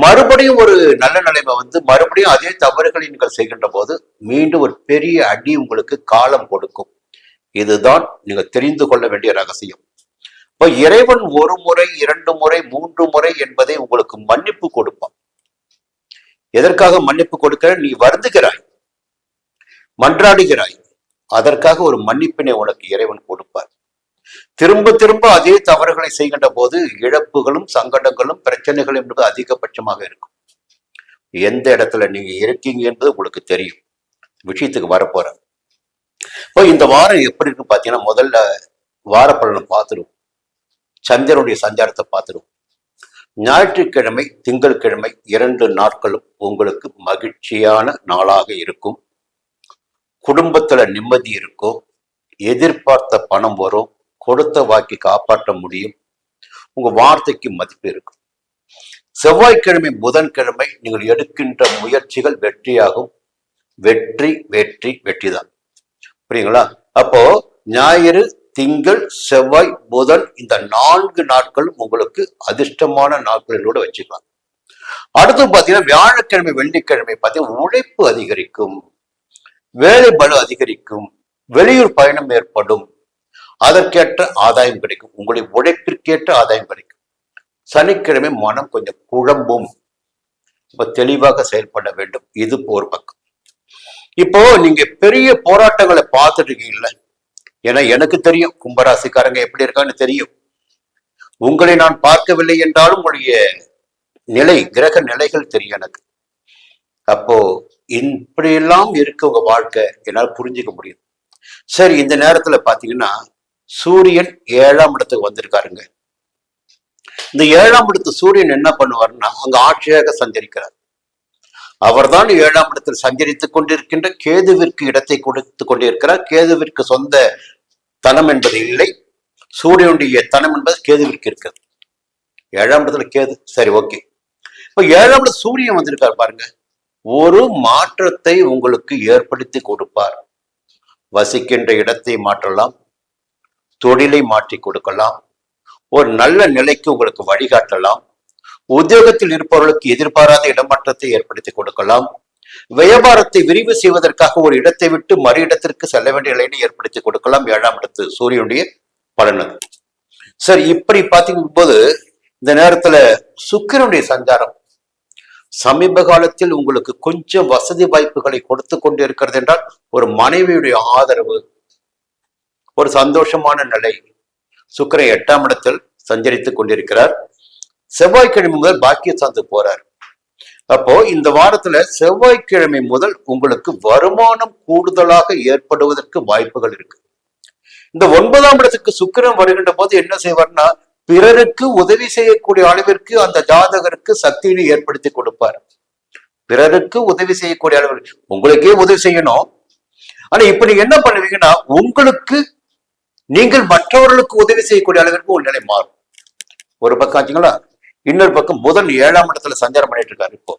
மறுபடியும் ஒரு நல்ல நிலைமை வந்து மறுபடியும் அதே தவறுகளை நீங்கள் செய்கின்ற போது மீண்டும் ஒரு பெரிய அடி உங்களுக்கு காலம் கொடுக்கும். இதுதான் நீங்க தெரிந்து கொள்ள வேண்டிய ரகசியம். இப்போ இறைவன் ஒரு முறை, 2 முறை, 3 முறை என்பதை உங்களுக்கு மன்னிப்பு கொடுப்பான். எதற்காக மன்னிப்பு கொடுக்கிற? நீ வருந்துகிறாய், மன்றாடுகிறாய், அதற்காக ஒரு மன்னிப்பினை உனக்கு இறைவன் கொடுப்பார். திரும்ப திரும்ப அதே தவறுகளை செய்கின்ற போது இழப்புகளும் சங்கடங்களும் பிரச்சனைகளும் என்பது அதிகபட்சமாக இருக்கும். எந்த இடத்துல நீங்க இருக்கீங்க என்பது உங்களுக்கு தெரியும். விஷயத்துக்கு வரப்போற இப்போ இந்த வாரம் எப்படி இருக்கு பாத்தீங்கன்னா, முதல்ல வார பலனை பார்த்துடும், சந்திரனுடைய சஞ்சாரத்தை பார்த்துடும். ஞாயிற்றுக்கிழமை, திங்கட்கிழமை 2 நாட்களும் உங்களுக்கு மகிழ்ச்சியான நாளாக இருக்கும். குடும்பத்துல நிம்மதி இருக்கும், எதிர்பார்த்த பணம் வரும், கொடுத்த வாக்கி காப்பாற்ற முடியும், உங்க வார்த்தைக்கு மதிப்பு இருக்கும். செவ்வாய்க்கிழமை, புதன்கிழமை நீங்கள் எடுக்கின்ற முயற்சிகள் வெற்றியாகும். வெற்றி வெற்றி வெற்றி தான். புரியுங்களா? அப்போ ஞாயிறு, திங்கள், செவ்வாய், புதன் இந்த 4 நாட்களும் உங்களுக்கு அதிர்ஷ்டமான நாட்களோட வச்சுக்கலாம். அடுத்து பாத்தீங்கன்னா வியாழக்கிழமை, வெள்ளிக்கிழமை பார்த்தீங்கன்னா உழைப்பு அதிகரிக்கும், வேலை பளு அதிகரிக்கும், வெளியூர் பயணம் ஏற்படும், அதற்கேற்ற ஆதாயம் கிடைக்கும், உங்களுடைய உழைப்பிற்கேற்ற ஆதாயம் கிடைக்கும். சனிக்கிழமை மனம் கொஞ்சம் குழம்பும், இப்ப தெளிவாக செயல்பட வேண்டும். இது ஒரு பக்கம். இப்போ நீங்க பெரிய போராட்டங்களை பார்த்துட்டு இருக்கீங்கல்ல, ஏன்னா எனக்கு தெரியும் கும்பராசிக்காரங்க எப்படி இருக்கான்னு தெரியும். உங்களை நான் பார்க்கவில்லை என்றாலும் உங்களுடைய நிலை, கிரக நிலைகள் தெரியும் எனக்கு. அப்போ இப்படியெல்லாம் இருக்க உங்க வாழ்க்கை என்னால் புரிஞ்சுக்க முடியும். சரி, இந்த நேரத்துல பாத்தீங்கன்னா சூரியன் 7ஆம் இடத்துக்கு வந்திருக்காருங்க. இந்த 7ஆம் இடத்து சூரியன் என்ன பண்ணுவாருன்னா அங்க ஆட்சியாக சஞ்சரிக்கிறார். அவர்தான் 7ஆம் இடத்தில் சஞ்சரித்துக் கொண்டிருக்கின்ற கேதுவிற்கு இடத்தை கொடுத்து கொண்டிருக்கிறார். கேதுவிற்கு சொந்த தனம் என்பது இல்லை, சூரியனுடைய தனம் என்பது கேதுவிற்கு இருக்கிறது. 7ஆம் இடத்துல கேது. சரி, ஓகே. இப்ப 7ஆம் இடத்துல சூரியன் வந்திருக்கார் பாருங்க. ஒரு மாற்றத்தை உங்களுக்கு ஏற்படுத்தி கொடுப்பார். வசிக்கின்ற இடத்தை மாற்றலாம், தொழிலை மாற்றி கொடுக்கலாம், ஒரு நல்ல நிலைக்கு உங்களுக்கு வழிகாட்டலாம், உத்தியோகத்தில் இருப்பவர்களுக்கு எதிர்பாராத இடமாற்றத்தை ஏற்படுத்தி கொடுக்கலாம், வியாபாரத்தை விரிவு செய்வதற்காக ஒரு இடத்தை விட்டு மறு இடத்திற்கு செல்ல வேண்டிய நிலையை ஏற்படுத்தி கொடுக்கலாம். 7ஆம் இடத்து சூரியனுடைய பலன். சரி, இப்படி பார்த்துக்கும் போது இந்த நேரத்துல சுக்கிரனுடைய சஞ்சாரம் சமீப காலத்தில் உங்களுக்கு கொஞ்சம் வசதி வாய்ப்புகளை கொடுத்து கொண்டு இருக்கிறது என்றால், ஒரு மனைவியுடைய ஆதரவு, ஒரு சந்தோஷமான நிலை. சுக்கிரன் 8ஆம் இடத்தில் சஞ்சரித்துக் கொண்டிருக்கிறார். செவ்வாய்க்கிழமை முதல் பாக்கியஸ்தானத்துக்கு போறார். அப்போ இந்த வாரத்துல செவ்வாய்க்கிழமை முதல் உங்களுக்கு வருமானம் கூடுதலாக ஏற்படுவதற்கு வாய்ப்புகள் இருக்கு. இந்த 9ஆம் இடத்துக்கு சுக்கிரன் வருகின்ற போது என்ன செய்வார்னா, பிறருக்கு உதவி செய்யக்கூடிய அளவிற்கு அந்த ஜாதகருக்கு சக்தியை ஏற்படுத்தி கொடுப்பார். பிறருக்கு உதவி செய்யக்கூடிய அளவிற்கு, உங்களுக்கே உதவி செய்யணும். ஆனா இப்ப நீங்க என்ன பண்ணுவீங்கன்னா, உங்களுக்கு நீங்கள் மற்றவர்களுக்கு உதவி செய்யக்கூடிய அளவிற்கு ஒரு நிலை மாறும். ஒரு பக்கம் ஆச்சுங்களா. இன்னொரு பக்கம் புதன் 7ஆம் இடத்துல சஞ்சாரம் பண்ணிட்டு இருக்காரு. இப்போ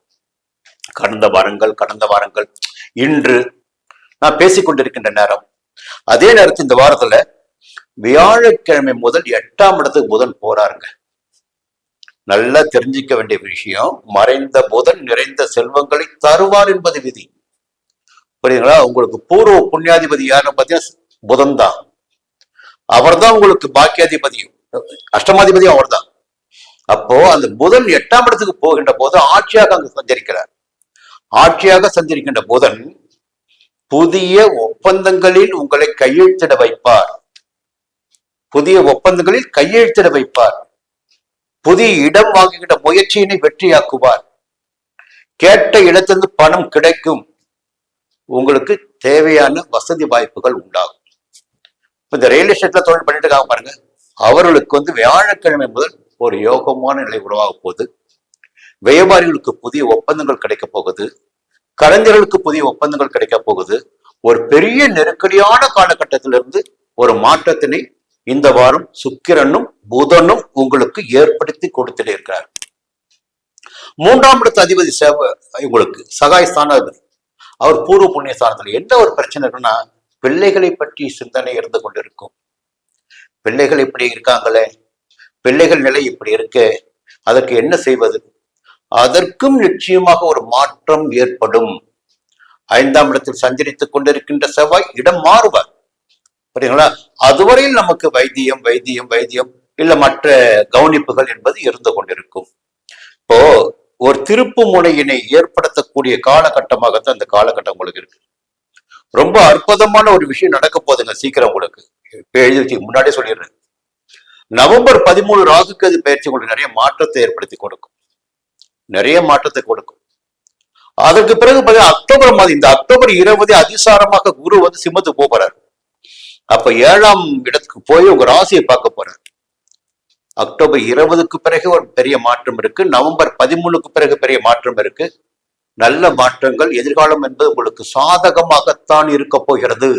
கடந்த வாரங்கள் இன்று நான் பேசிக்கொண்டிருக்கின்ற நேரம். அதே நேரத்தில் இந்த வாரத்துல வியாழக்கிழமை முதல் 8ஆம் இடத்துக்கு புதன் போறாருங்க. நல்லா தெரிஞ்சிக்க வேண்டிய விஷயம், மறைந்த புதன் நிறைந்த செல்வங்களை தருவார் என்பது விதி. புரியுதுங்களா? உங்களுக்கு பூர்வ புண்ணியாதிபதி யாருன்னு பார்த்தீங்கன்னா புதன் தான். அவர் தான் உங்களுக்கு பாக்கியாதிபதியும் அஷ்டமாதிபதியும் அவர் தான். அப்போ அந்த புதன் 8ஆம் இடத்துக்கு போகின்ற போது ஆட்சியாக அங்கு சஞ்சரிக்கிறார். ஆட்சியாக சஞ்சரிக்கின்ற புதன் புதிய ஒப்பந்தங்களில் உங்களை கையெழுத்திட வைப்பார். புதிய ஒப்பந்தங்களில் கையெழுத்திட வைப்பார். புதிய இடம் வாங்குகின்ற முயற்சியினை வெற்றியாக்குவார். கேட்ட இடத்திலிருந்து பணம் கிடைக்கும். உங்களுக்கு தேவையான வசதி வாய்ப்புகள் உண்டாகும். இந்த ரியல் எஸ்டேட்ல தொழில் பண்ணிட்டு இருக்காங்க பாருங்க, அவர்களுக்கு வியாழக்கிழமை முதல் ஒரு யோகமான நிலை உருவாக போகுது. வியாபாரிகளுக்கு புதிய ஒப்பந்தங்கள் கிடைக்க போகுது. கலைஞர்களுக்கு புதிய ஒப்பந்தங்கள் கிடைக்க போகுது. ஒரு பெரிய நெருக்கடியான காலகட்டத்திலிருந்து ஒரு மாற்றத்தினை இந்த வாரம் சுக்கிரனும் புதனும் உங்களுக்கு ஏற்படுத்தி கொடுத்துட்டே இருக்கிறார். 3ஆம் இடத்து அதிபதி உங்களுக்கு சகாய் ஸ்தானாதிபதி, அவர் பூர்வ புண்ணிய ஸ்தானத்துல. என்ன ஒரு பிரச்சனை இருக்குன்னா, பிள்ளைகளை பற்றி சிந்தனை இருந்து கொண்டிருக்கும். பிள்ளைகள் இப்படி இருக்காங்களே, பிள்ளைகள் நிலை இப்படி இருக்கு, அதற்கு என்ன செய்வது? அதற்கும் நிச்சயமாக ஒரு மாற்றம் ஏற்படும். 5ஆம் இடத்தில் சஞ்சரித்துக் கொண்டிருக்கின்ற செவ்வாய் இடம் மாறுவார். புரியுங்களா? அதுவரையில் நமக்கு வைத்தியம் இல்ல மற்ற கவனிப்புகள் என்பது இருந்து கொண்டிருக்கும். இப்போ ஒரு திருப்பு முனையினை ஏற்படுத்தக்கூடிய காலகட்டமாகத்தான் அந்த காலகட்டம் உங்களுக்கு இருக்கு. ரொம்ப அற்புதமான ஒரு விஷயம் நடக்க போதுங்க சீக்கிரம். உங்களுக்கு எழுதி வச்சு முன்னாடியே சொல்லிடுறேன். நவம்பர் 13 ராகுக்கேது பயிற்சி உங்களுக்கு நிறைய மாற்றத்தை ஏற்படுத்தி கொடுக்கும். நிறைய மாற்றத்தை கொடுக்கும். அதற்கு பிறகு அக்டோபர் மாதம், இந்த அக்டோபர் 20 அதிசாரமாக குரு சிம்மத்துக்கு போறார். அப்ப 7ஆம் இடத்துக்கு போய் உங்க ராசியை பார்க்க போறார். அக்டோபர் 20க்கு பிறகு ஒரு பெரிய மாற்றம் இருக்கு. நவம்பர் 13க்கு பிறகு பெரிய மாற்றம் இருக்கு. நல்ல மாற்றங்கள், எதிர்காலம் என்பது உங்களுக்கு சாதகமாகத்தான் இருக்க போகிறது.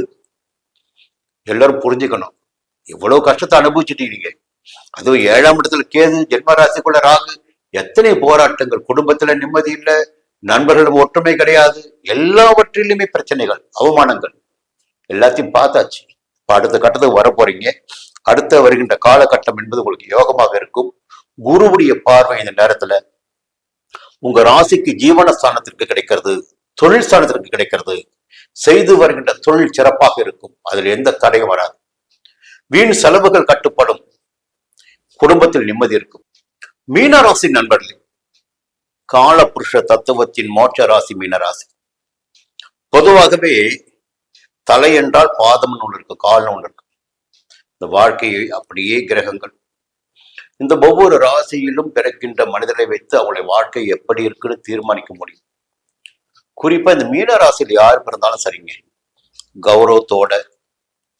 எல்லாரும் புரிஞ்சுக்கணும். இவ்வளவு கஷ்டத்தை அனுபவிச்சுட்டீங்க. அதுவும் 7ஆம் இடத்துல கேது, ஜென்ம ராசிக்குள்ள ராகு, எத்தனை போராட்டங்கள், குடும்பத்துல நிம்மதி இல்லை, நண்பர்கள் ஒற்றுமை கிடையாது, எல்லாவற்றிலுமே பிரச்சனைகள், அவமானங்கள், எல்லாத்தையும் பார்த்தாச்சு. அடுத்த கட்டத்துக்கு வர போறீங்க. அடுத்த வருகின்ற காலகட்டம் என்பது உங்களுக்கு யோகமாக இருக்கும். குருவுடைய பார்வை இந்த நேரத்துல உங்க ராசிக்கு ஜீவனஸ்தானத்திற்கு கிடைக்கிறது, தொழில் ஸ்தானத்திற்கு கிடைக்கிறது. செய்து வருகின்ற தொழில் சிறப்பாக இருக்கும். அதில் எந்த தடையும் வராது. வீண் செலவுகள் கட்டுப்படும். குடும்பத்தில் நிம்மதி இருக்கும். மீனராசி நண்பர்களே, காலபுருஷ தத்துவத்தின் மோட்ச ராசி மீனராசி. பொதுவாகவே தலை என்றால் பாதம்னு ஒன்று இருக்கு, கால்னு ஒன்று இருக்கு. இந்த வாழ்க்கையை அப்படியே கிரகங்கள் இந்த ஒவ்வொரு ராசியிலும் பிறக்கின்ற மனிதரை வைத்து அவங்களுடைய வாழ்க்கை எப்படி இருக்குன்னு தீர்மானிக்க முடியும். குறிப்பா இந்த மீன ராசியில் யார் பிறந்தாலும் சரிங்க, கௌரவத்தோட,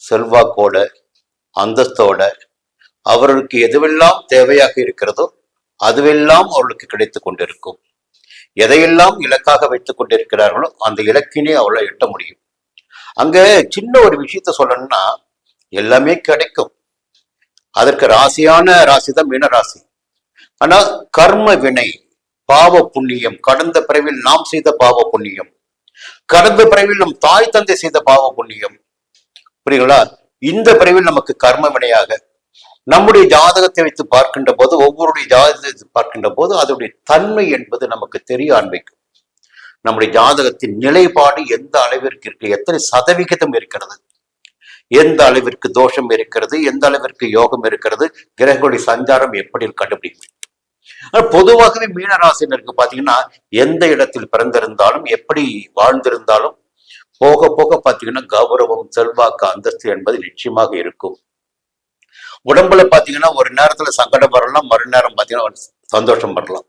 செல்வாக்கோட, அந்தஸ்தோட, அவர்களுக்கு எதுவெல்லாம் தேவையாக இருக்கிறதோ அதுவெல்லாம் அவர்களுக்கு கிடைத்து கொண்டிருக்கும். எதையெல்லாம் இலக்காக வைத்துக் கொண்டிருக்கிறார்களோ அந்த இலக்கினை அவளை எட்ட முடியும். அங்க சின்ன ஒரு விஷயத்த சொல்லணும்னா எல்லாமே கிடைக்கும். அதற்கு ராசியான ராசி தான் மீன ராசி. ஆனா கர்ம வினை, பாவ புண்ணியம், கடந்த பிறவில் நாம் செய்த பாவ புண்ணியம், கடந்த பிறவில் நம் தாய் தந்தை செய்த பாவ புண்ணியம், புரியுங்களா? இந்த பிறவில் நமக்கு கர்ம வினையாக நம்முடைய ஜாதகத்தை வைத்து பார்க்கின்ற போது, ஒவ்வொருடைய ஜாதகத்தை பார்க்கின்ற போது அதனுடைய தன்மை என்பது நமக்கு தெரிய ஆரம்பிக்கும். நம்முடைய ஜாதகத்தின் நிலைப்பாடு எந்த அளவிற்கு இருக்கு, எத்தனை சதவிகிதம் இருக்கிறது, எந்த அளவிற்கு தோஷம் இருக்கிறது, எந்த அளவிற்கு யோகம் இருக்கிறது, கிரகங்களுடைய சஞ்சாரம் எப்படி கண்டுபிடிக்கும். பொதுவாகவே மீனராசினருக்கு பாத்தீங்கன்னா எந்த இடத்தில் பிறந்திருந்தாலும் எப்படி வாழ்ந்திருந்தாலும் போக போக பாத்தீங்கன்னா கௌரவம், செல்வாக்கு, அந்தஸ்து என்பது நிச்சயமாக இருக்கும். உடம்புல பாத்தீங்கன்னா ஒரு நேரத்துல சங்கடம் வரலாம், மறுநேரம் பாத்தீங்கன்னா சந்தோஷம் வரலாம்.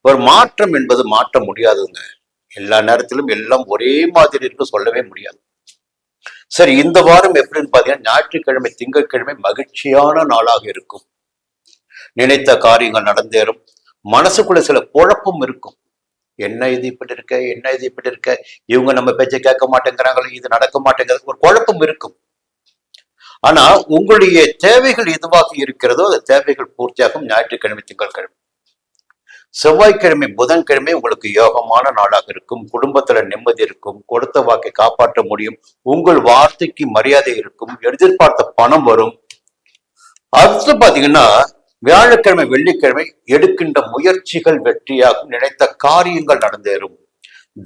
ஒரு மாற்றம் என்பது மாற்ற முடியாதுங்க. எல்லா நேரத்திலும் எல்லாம் ஒரே மாதிரி இருக்கு சொல்லவே முடியாது. சரி, இந்த வாரம் எப்படின்னு பாத்தீங்கன்னா ஞாயிற்றுக்கிழமை, திங்கட்கிழமை மகிழ்ச்சியான நாளாக இருக்கும். நினைத்த காரியங்கள் நடந்தேறும். மனசுக்குள்ள சில குழப்பம் இருக்கும். என்ன இது இப்படி இருக்க, என்ன இது இப்படி இருக்க, இவங்க நம்ம பேச்சை கேட்க மாட்டேங்கிறாங்களே, இது நடக்க மாட்டேங்கிறது, ஒரு குழப்பம் இருக்கும். ஆனா உங்களுடைய தேவைகள் எதுவாக இருக்கிறதோ அந்த தேவைகள் பூர்த்தியாகும். ஞாயிற்றுக்கிழமை, திங்கட்கிழமை. செவ்வாய்க்கிழமை, புதன்கிழமை உங்களுக்கு யோகமான நாளாக இருக்கும். குடும்பத்துல நிம்மதி இருக்கும். கொடுத்த வாக்கை காப்பாற்ற முடியும். உங்கள் வார்த்தைக்கு மரியாதை இருக்கும். எதிர்பார்த்த பணம் வரும். அடுத்து பாத்தீங்கன்னா வியாழக்கிழமை, வெள்ளிக்கிழமை எடுக்கின்ற முயற்சிகள் வெற்றியாகும். நினைத்த காரியங்கள் நடந்தேறும்.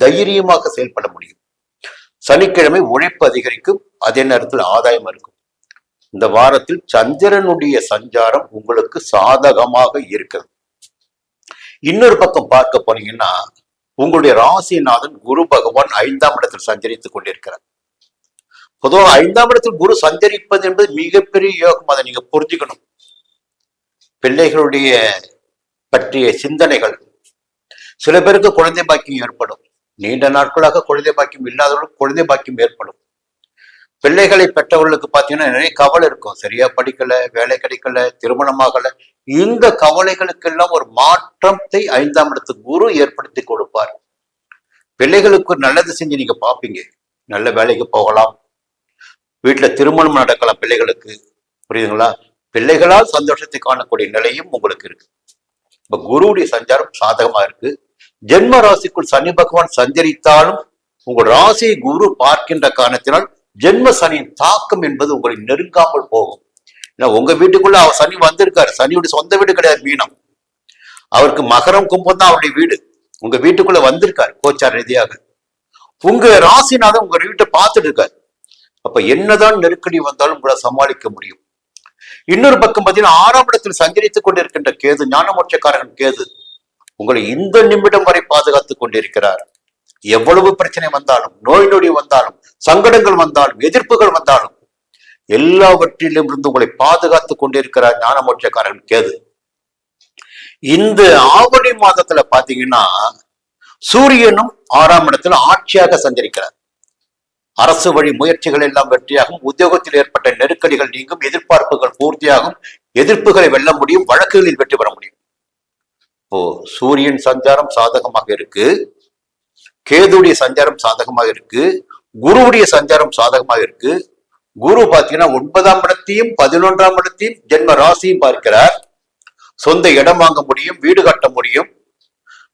தைரியமாக செயல்பட முடியும். சனிக்கிழமை உழைப்பு அதிகரிக்கும். அதே நேரத்தில் ஆதாயம் இருக்கும். இந்த வாரத்தில் சந்திரனுடைய சஞ்சாரம் உங்களுக்கு சாதகமாக இருக்கிறது. இன்னொரு பக்கம் பார்க்க போனீங்கன்னா உங்களுடைய ராசிநாதன் குரு பகவான் 5ஆம் இடத்தில் சஞ்சரித்துக் கொண்டிருக்கிறார். பொதுவாக 5ஆம் இடத்தில் குரு சஞ்சரிப்பது என்பது மிகப்பெரிய யோகம். அதை நீங்க புரிஞ்சுக்கணும். பிள்ளைகளுடைய பற்றிய சிந்தனைகள், சில பேருக்கு குழந்தை பாக்கியம் ஏற்படும். நீண்ட நாட்களாக குழந்தை பாக்கியம் இல்லாதவர்களுக்கு குழந்தை பாக்கியம் ஏற்படும். பிள்ளைகளை பெற்றவர்களுக்கு பார்த்தீங்கன்னா நிறைய கவலை இருக்கும். சரியா படிக்கல, வேலை கிடைக்கல, திருமணமாகல. இந்த கவலைகளுக்கெல்லாம் ஒரு மாற்றத்தை 5ஆம் இடத்து குரு ஏற்படுத்தி கொடுப்பார். பிள்ளைகளுக்கு நல்லது செஞ்சு நீங்க பார்ப்பீங்க. நல்ல வேலைக்கு போகலாம், வீட்டுல திருமணம் நடக்கலாம் பிள்ளைகளுக்கு. புரியுதுங்களா? பிள்ளைகளால் சந்தோஷத்தை காணக்கூடிய நிலையும் உங்களுக்கு இருக்கு. இப்ப குருவுடைய சஞ்சாரம் சாதகமா இருக்கு. ஜென்ம ராசிக்குள் சனி பகவான் சஞ்சரித்தாலும் உங்கள் ராசியை குரு பார்க்கின்ற காரணத்தினால் ஜென்ம சனியின் தாக்கம் என்பது உங்களை நெருங்காமல் போகும். உங்க வீட்டுக்குள்ள அவர் சனி வந்திருக்காரு. சனியுடைய சொந்த வீடு கிடையாது மீனம். அவருக்கு மகரம், கும்பம் தான் அவருடைய வீடு. உங்க வீட்டுக்குள்ள வந்திருக்காரு கோச்சார ரீதியாக. உங்க ராசிநாதன் உங்க வீட்டை பார்த்துட்டு இருக்காரு. அப்ப என்னதான் நெருக்கடி வந்தாலும் உங்களை சமாளிக்க முடியும். இன்னொரு பக்கம் பார்த்தீங்கன்னா 6ஆம் இடத்தில் சஞ்சரித்துக் கொண்டிருக்கின்ற கேது, ஞானமோட்சக்காரகன் கேது, உங்களை இந்த நிமிடம் வரை பாதுகாத்துக் கொண்டிருக்கிறார். எவ்வளவு பிரச்சனை வந்தாலும், நோய் நொடி வந்தாலும், சங்கடங்கள் வந்தாலும், எதிர்ப்புகள் வந்தாலும் எல்லாவற்றிலும் இருந்து உங்களை பாதுகாத்துக் கொண்டிருக்கிறார் ஞானமோட்சக்காரன் கேது. இந்த ஆவணி மாதத்துல பாத்தீங்கன்னா சூரியனும் 6ஆம் இடத்துல ஆட்சியாக சஞ்சரிக்கிறார். அரசு வழி முயற்சிகள் எல்லாம் வெற்றியாகும். உத்தியோகத்தில் ஏற்பட்ட நெருக்கடிகள் நீங்கும். எதிர்பார்ப்புகள் பூர்த்தியாகும். எதிர்ப்புகளை வெல்ல முடியும். வழக்குகளில் வெற்றி பெற முடியும். இப்போ சூரியன் சஞ்சாரம் சாதகமாக இருக்கு. கேதுடைய சஞ்சாரம் சாதகமாக இருக்கு. குருவுடைய சஞ்சாரம் சாதகமாக இருக்கு. குரு பாத்தீங்கன்னா 9ஆம் இடத்தையும் 11ஆம் இடத்தையும் ஜென்ம ராசியும் பார்க்கிறார். சொந்த இடம் வாங்க முடியும், வீடு கட்ட முடியும்.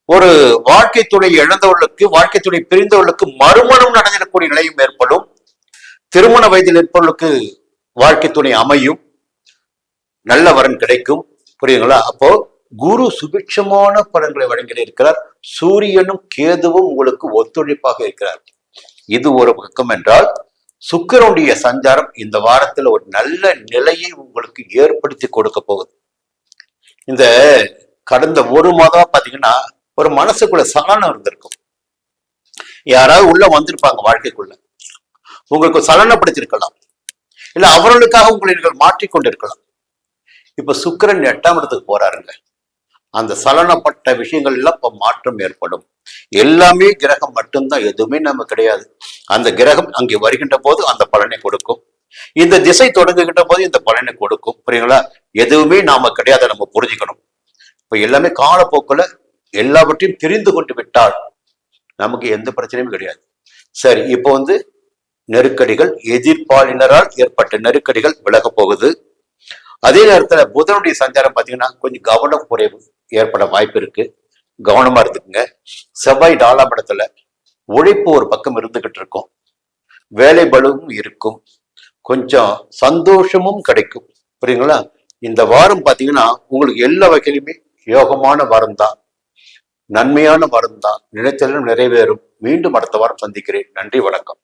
ஒரு வாழ்க்கை துணை இழந்தவர்களுக்கு, வாழ்க்கை துணை பிரிந்தவர்களுக்கு மறுமணம் நடந்திடக்கூடிய நிலையும் ஏற்படும். திருமண வயதில் இருப்பவர்களுக்கு வாழ்க்கை துணை அமையும். நல்ல வரன் கிடைக்கும். புரியுதுங்களா? அப்போ குரு சுபிட்சமான பலன்களை வழங்கி இருக்கிறார். சூரியனும் கேதுவும் உங்களுக்கு ஒத்துழைப்பாக இருக்கிறார். இது ஒரு பக்கம் என்றால், சுக்கிரனுடைய சஞ்சாரம் இந்த வாரத்துல ஒரு நல்ல நிலையை உங்களுக்கு ஏற்படுத்தி கொடுக்க போகுது. இந்த கடந்த ஒரு மாதம் பாத்தீங்கன்னா ஒரு மனசுக்குள்ள சலனம் இருந்திருக்கும். யாராவது உள்ள வந்திருப்பாங்க வாழ்க்கைக்குள்ள, உங்களுக்கு சலனப்படுத்திருக்கலாம். இல்ல அவர்களுக்காக உங்களை நீங்கள் மாற்றிக்கொண்டிருக்கலாம். இப்ப சுக்கிரன் 8ஆம் இடத்துக்கு போறாருங்க. அந்த சலனப்பட்ட விஷயங்கள் எல்லாம் இப்ப மாற்றம் ஏற்படும். எல்லாமே கிரகம் மட்டும்தான், எதுவுமே நம்ம கிடையாது. அந்த கிரகம் அங்கே வருகின்ற போது அந்த பலனை கொடுக்கும். இந்த திசை தொடங்குகின்ற போது இந்த பலனை கொடுக்கும். புரியுங்களா? எதுவுமே நாம கிடையாது, நம்ம புரிஞ்சுக்கணும். இப்ப எல்லாமே காலப்போக்குல எல்லாவற்றையும் தெரிந்து கொண்டு விட்டால் நமக்கு எந்த பிரச்சனையும் கிடையாது. சரி, இப்போ நெருக்கடிகள், எதிர்பாலினரால் ஏற்பட்ட நெருக்கடிகள் விலக போகுது. அதே நேரத்துல புதனுடைய சஞ்சாரம் பாத்தீங்கன்னா கொஞ்சம் கவனம் குறைவு ஏற்பட வாய்ப்பு இருக்கு. கவனமா இருந்துக்குங்க. செவ்வாய் 4ஆம் இடத்துல உழைப்பு ஒரு பக்கம் இருந்துகிட்டு இருக்கும், வேலை பலுவும் இருக்கும், கொஞ்சம் சந்தோஷமும் கிடைக்கும். புரியுங்களா? இந்த வாரம் பாத்தீங்கன்னா உங்களுக்கு எல்லா வகையிலுமே யோகமான வாரம் தான், நன்மையான வாரம் தான். நினைத்தலும் நிறைவேறும். மீண்டும் அடுத்த வாரம் சந்திக்கிறேன். நன்றி, வணக்கம்.